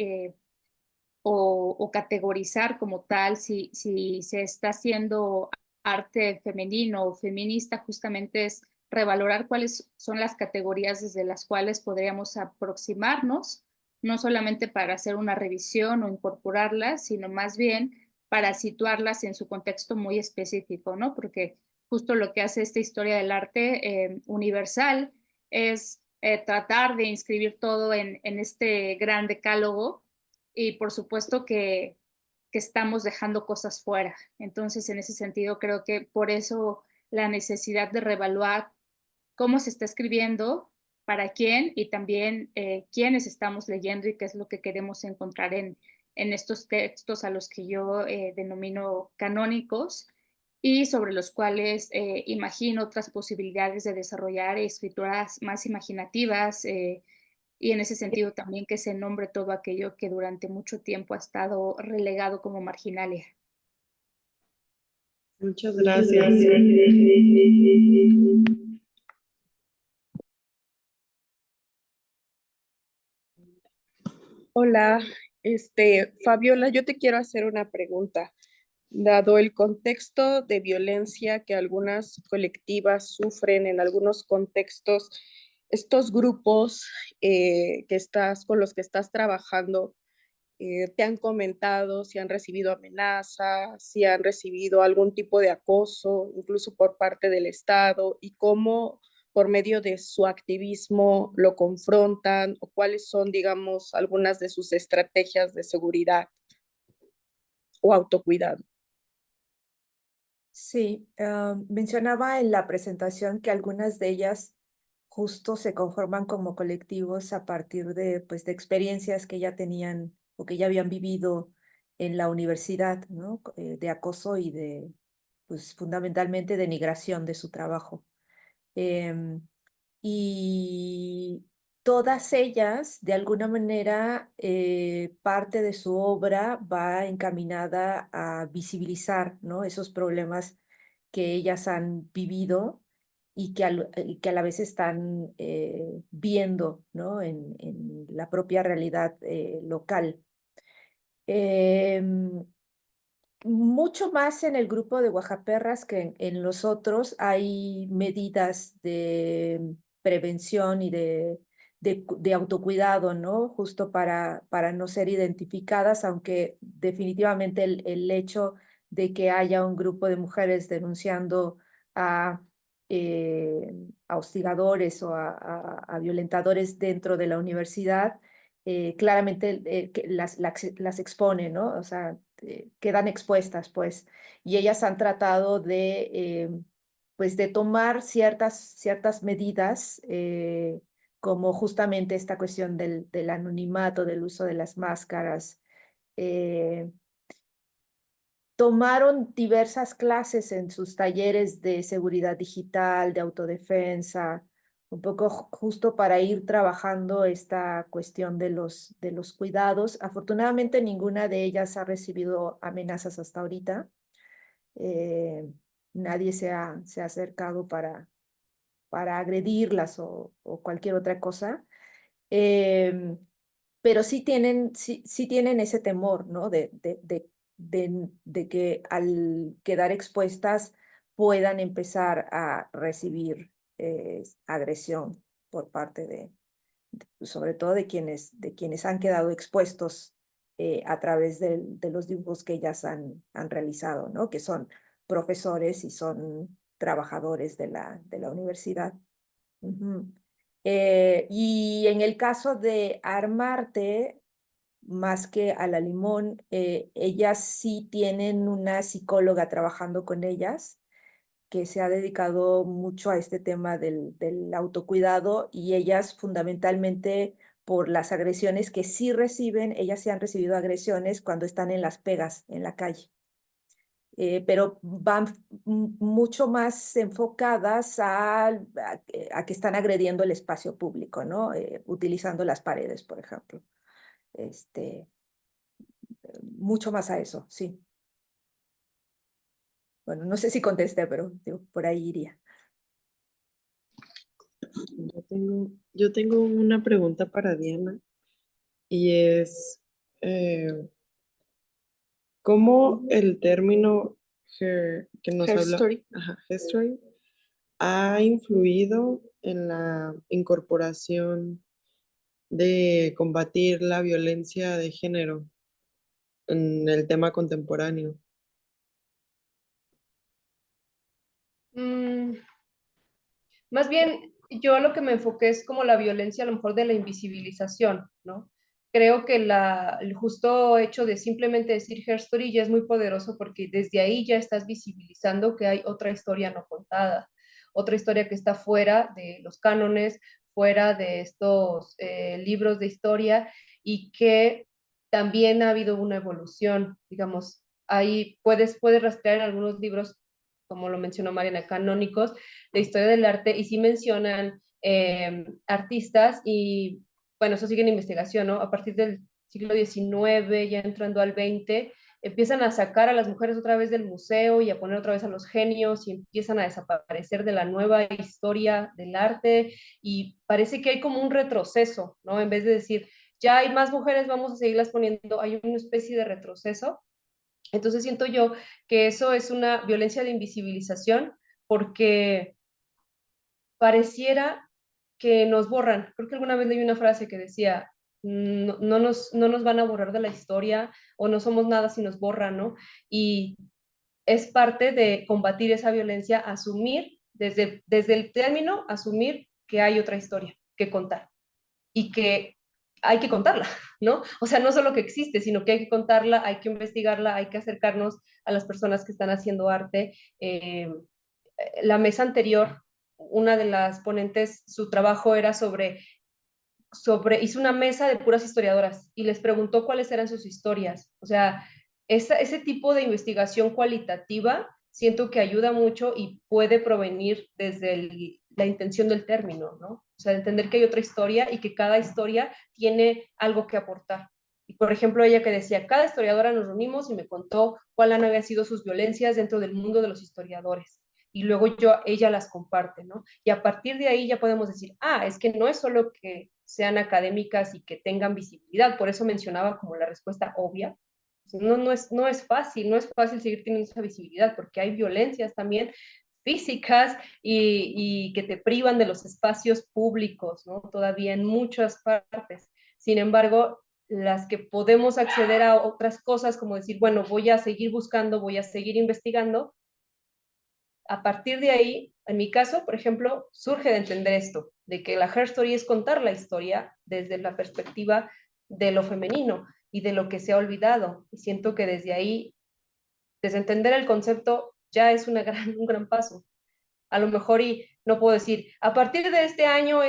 o categorizar como tal si se está haciendo arte femenino o feminista, justamente es revalorar cuáles son las categorías desde las cuales podríamos aproximarnos, no solamente para hacer una revisión o incorporarlas, sino más bien para situarlas en su contexto muy específico, ¿no? Porque justo lo que hace esta historia del arte universal es tratar de inscribir todo en este gran decálogo y por supuesto que estamos dejando cosas fuera. Entonces, en ese sentido, creo que por eso la necesidad de reevaluar cómo se está escribiendo, para quién y también quiénes estamos leyendo y qué es lo que queremos encontrar en estos textos a los que yo denomino canónicos y sobre los cuales imagino otras posibilidades de desarrollar escrituras más imaginativas y en ese sentido también que se nombre todo aquello que durante mucho tiempo ha estado relegado como marginalia. Muchas gracias. Hola, Fabiola, yo te quiero hacer una pregunta. Dado el contexto de violencia que algunas colectivas sufren en algunos contextos, estos grupos con los que estás trabajando, ¿te han comentado si han recibido amenazas, si han recibido algún tipo de acoso, incluso por parte del Estado, y cómo por medio de su activismo lo confrontan o cuáles son, digamos, algunas de sus estrategias de seguridad o autocuidado? Sí, mencionaba en la presentación que algunas de ellas justo se conforman como colectivos a partir de, pues, de experiencias que ya tenían o que ya habían vivido en la universidad, ¿no? De acoso y de, pues, fundamentalmente denigración de su trabajo. Em, y todas ellas, de alguna manera, parte de su obra va encaminada a visibilizar, ¿no? Esos problemas que ellas han vivido y que a la vez están viendo, ¿no? En la propia realidad local. Em, Mucho más en el grupo de Oaxaperras que en los otros hay medidas de prevención y de autocuidado, ¿no? Justo para no ser identificadas, aunque definitivamente el hecho de que haya un grupo de mujeres denunciando a, a hostigadores o a violentadores dentro de la universidad, claramente que las expone, ¿no? O sea, quedan expuestas, pues, y ellas han tratado pues, de tomar ciertas medidas, como justamente esta cuestión del anonimato, del uso de las máscaras. eh, Tomaron diversas clases en sus talleres de seguridad digital, de autodefensa, un poco justo para ir trabajando esta cuestión de los cuidados. Afortunadamente ninguna de ellas ha recibido amenazas hasta ahorita. Eh, Nadie se ha acercado para agredirlas o cualquier otra cosa. Em, pero sí tienen ese temor, ¿no? De que al quedar expuestas puedan empezar a recibir agresión por parte sobre todo de quienes han quedado expuestos a través de los dibujos que ellas han realizado, ¿no? Que son profesores y son trabajadores de la universidad. Ujú. Y en el caso de Armarte, más que a la Limón, ellas sí tienen una psicóloga trabajando con ellas que se ha dedicado mucho a este tema del autocuidado y ellas fundamentalmente por las agresiones que sí reciben, ellas sí han recibido agresiones cuando están en las pegas en la calle. Pero van mucho más enfocadas a que están agrediendo el espacio público, ¿no? Utilizando las paredes, por ejemplo. Este, Mucho más a eso, sí. Bueno, no sé si contesté, pero digo, por ahí iría. Yo tengo una pregunta para Diana y es, eh, ¿cómo el término que nos Her habla, Story. ajá, history, ha influido en la incorporación de combatir la violencia de género en el tema contemporáneo? Mm, Más bien, yo lo que me enfoqué es como la violencia a lo mejor de la invisibilización, ¿no? Creo que el justo hecho de simplemente decir Her Story ya es muy poderoso porque desde ahí ya estás visibilizando que hay otra historia no contada, otra historia que está fuera de los cánones, fuera de estos libros de historia y que también ha habido una evolución, digamos, ahí puedes rastrear en algunos libros, como lo mencionó Mariana, canónicos, de historia del arte y sí mencionan artistas y, bueno, eso sigue en investigación, ¿no? A partir del siglo XIX, ya entrando al XX, empiezan a sacar a las mujeres otra vez del museo y a poner otra vez a los genios y empiezan a desaparecer de la nueva historia del arte y parece que hay como un retroceso, ¿no? En vez de decir, ya hay más mujeres, vamos a seguirlas poniendo, hay una especie de retroceso. Entonces siento yo que eso es una violencia de invisibilización porque pareciera que nos borran. Creo que alguna vez leí una frase que decía, no nos van a borrar de la historia o no somos nada si nos borran, ¿no? Y es parte de combatir esa violencia, asumir, desde el término, asumir que hay otra historia que contar y que hay que contarla, ¿no? O sea, no solo que existe, sino que hay que contarla, hay que investigarla, hay que acercarnos a las personas que están haciendo arte. La mesa anterior, una de las ponentes, su trabajo era hizo una mesa de puras historiadoras y les preguntó cuáles eran sus historias. O sea, ese tipo de investigación cualitativa siento que ayuda mucho y puede provenir desde la intención del término, ¿no? O sea, entender que hay otra historia y que cada historia tiene algo que aportar. Y por ejemplo, ella que decía, cada historiadora nos reunimos y me contó cuáles habían sido sus violencias dentro del mundo de los historiadores y luego ella las comparte, ¿no? Y a partir de ahí ya podemos decir, es que no es solo que sean académicas y que tengan visibilidad, por eso mencionaba como la respuesta obvia, no es fácil seguir teniendo esa visibilidad, porque hay violencias también físicas y que te privan de los espacios públicos, ¿no? Todavía en muchas partes. Sin embargo, las que podemos acceder a otras cosas, como decir, bueno, voy a seguir buscando, voy a seguir investigando, a partir de ahí, en mi caso, por ejemplo, surge de entender esto, de que la Her Story es contar la historia desde la perspectiva de lo femenino y de lo que se ha olvidado. Y siento que desde ahí, desde entender el concepto, ya es un gran paso. A lo mejor, y no puedo decir, a partir de este año,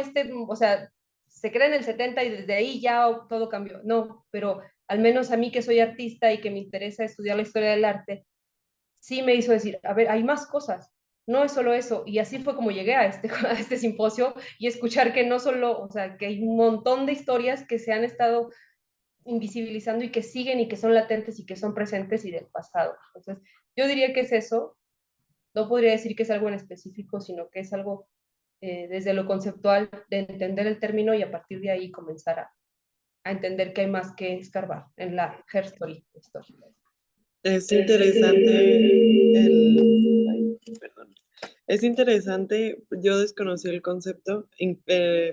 o sea, se crea en el 70 y desde ahí ya todo cambió. No, pero al menos a mí que soy artista y que me interesa estudiar la historia del arte, sí me hizo decir, a ver, hay más cosas. no es solo eso. Y así fue como llegué a a este simposio y escuchar que no solo, o sea, que hay un montón de historias que se han estado invisibilizando y que siguen y que son latentes y que son presentes y del pasado. Entonces, yo diría que es eso. No podría decir que es algo en específico, sino que es algo desde lo conceptual de entender el término y a partir de ahí comenzar a entender que hay más que escarbar en la Her Story. Es interesante perdón. Es interesante, yo desconocí el concepto.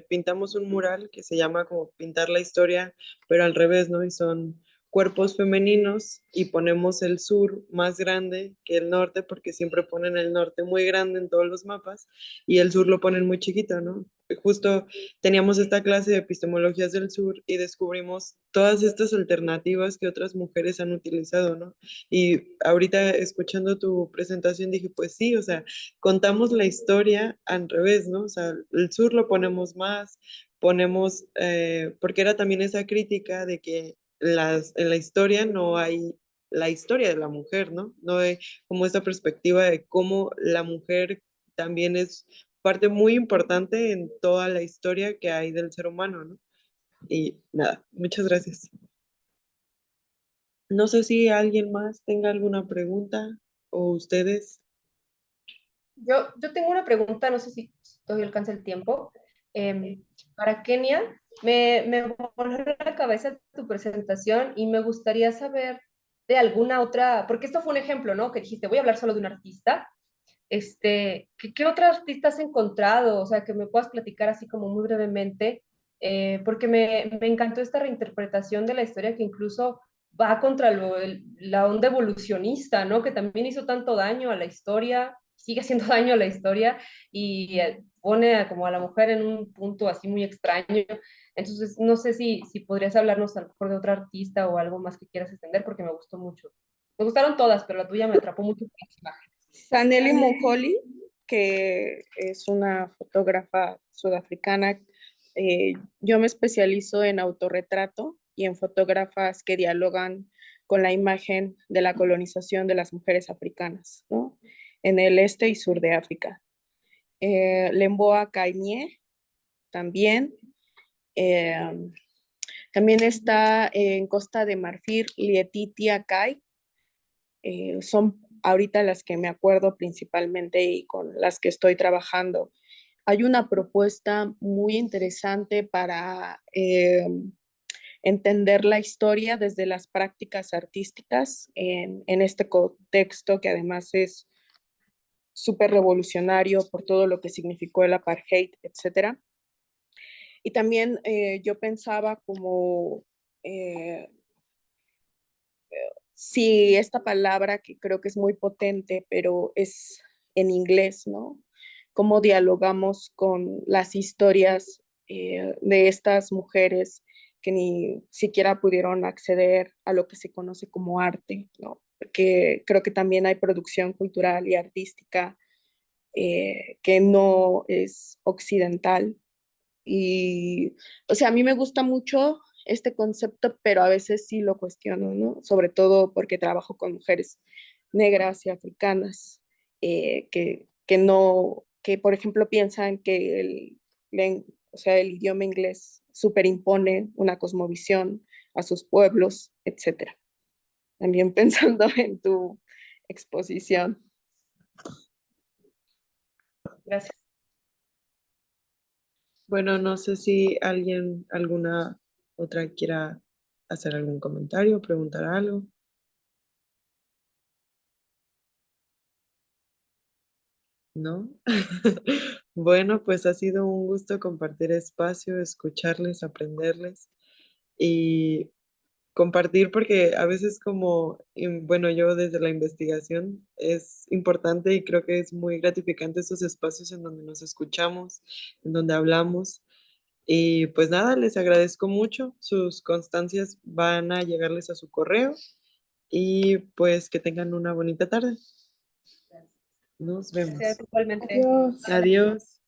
Pintamos un mural que se llama como pintar la historia, pero al revés, ¿no? Y son cuerpos femeninos y ponemos el sur más grande que el norte, porque siempre ponen el norte muy grande en todos los mapas y el sur lo ponen muy chiquito, ¿no? Justo teníamos esta clase de epistemologías del sur y descubrimos todas estas alternativas que otras mujeres han utilizado, ¿no? Y ahorita escuchando tu presentación dije, pues sí, o sea, contamos la historia al revés, ¿no? O sea, el sur lo ponemos más, ponemos, porque era también esa crítica de que en la historia no hay la historia de la mujer, ¿no? No hay como esa perspectiva de cómo la mujer también es parte muy importante en toda la historia que hay del ser humano, ¿no? Y nada, muchas gracias. No sé si alguien más tenga alguna pregunta o ustedes. Yo tengo una pregunta, no sé si todavía alcanza el tiempo. Para Kenia, me voló la cabeza tu presentación y me gustaría saber de alguna otra, porque esto fue un ejemplo, ¿no? Que dijiste, voy a hablar solo de un artista. ¿Qué otro artista has encontrado? O sea, que me puedas platicar así como muy brevemente, porque me encantó esta reinterpretación de la historia que incluso va contra la onda evolucionista, ¿no? Que también hizo tanto daño a la historia, sigue haciendo daño a la historia y pone como a la mujer en un punto así muy extraño. Entonces, no sé si podrías hablarnos a lo mejor de otro artista o algo más que quieras extender, porque me gustó mucho. Me gustaron todas, pero la tuya me atrapó mucho por las imágenes. Saneli Moholi, que es una fotógrafa sudafricana. Yo me especializo en autorretrato y en fotógrafas que dialogan con la imagen de la colonización de las mujeres africanas, ¿no? En el este y sur de África. Lemboa Kainie también. Eh, También está en Costa de Marfil Lietitia Kai. Son ahorita las que me acuerdo principalmente y con las que estoy trabajando. Hay una propuesta muy interesante para entender la historia desde las prácticas artísticas en este contexto que además es súper revolucionario por todo lo que significó el apartheid, etcétera. Y también yo pensaba como si esta palabra que creo que es muy potente, pero es en inglés, ¿no? Cómo dialogamos con las historias de estas mujeres que ni siquiera pudieron acceder a lo que se conoce como arte, ¿no? Porque creo que también hay producción cultural y artística que no es occidental. Y, o sea, a mí me gusta mucho este concepto, pero a veces sí lo cuestiono, ¿no? Sobre todo porque trabajo con mujeres negras y africanas que no, que por ejemplo piensan que o sea, el idioma inglés superimpone una cosmovisión a sus pueblos, etcétera. También pensando en tu exposición. Gracias. Bueno, no sé si alguna otra quiera hacer algún comentario, preguntar algo. ¿No? Bueno, pues ha sido un gusto compartir espacio, escucharles, aprenderles y compartir porque a veces como, bueno, yo desde la investigación es importante y creo que es muy gratificante esos espacios en donde nos escuchamos, en donde hablamos. Y pues nada, les agradezco mucho. Sus constancias van a llegarles a su correo y pues que tengan una bonita tarde. Nos Gracias, vemos. igualmente. Adiós. Adiós.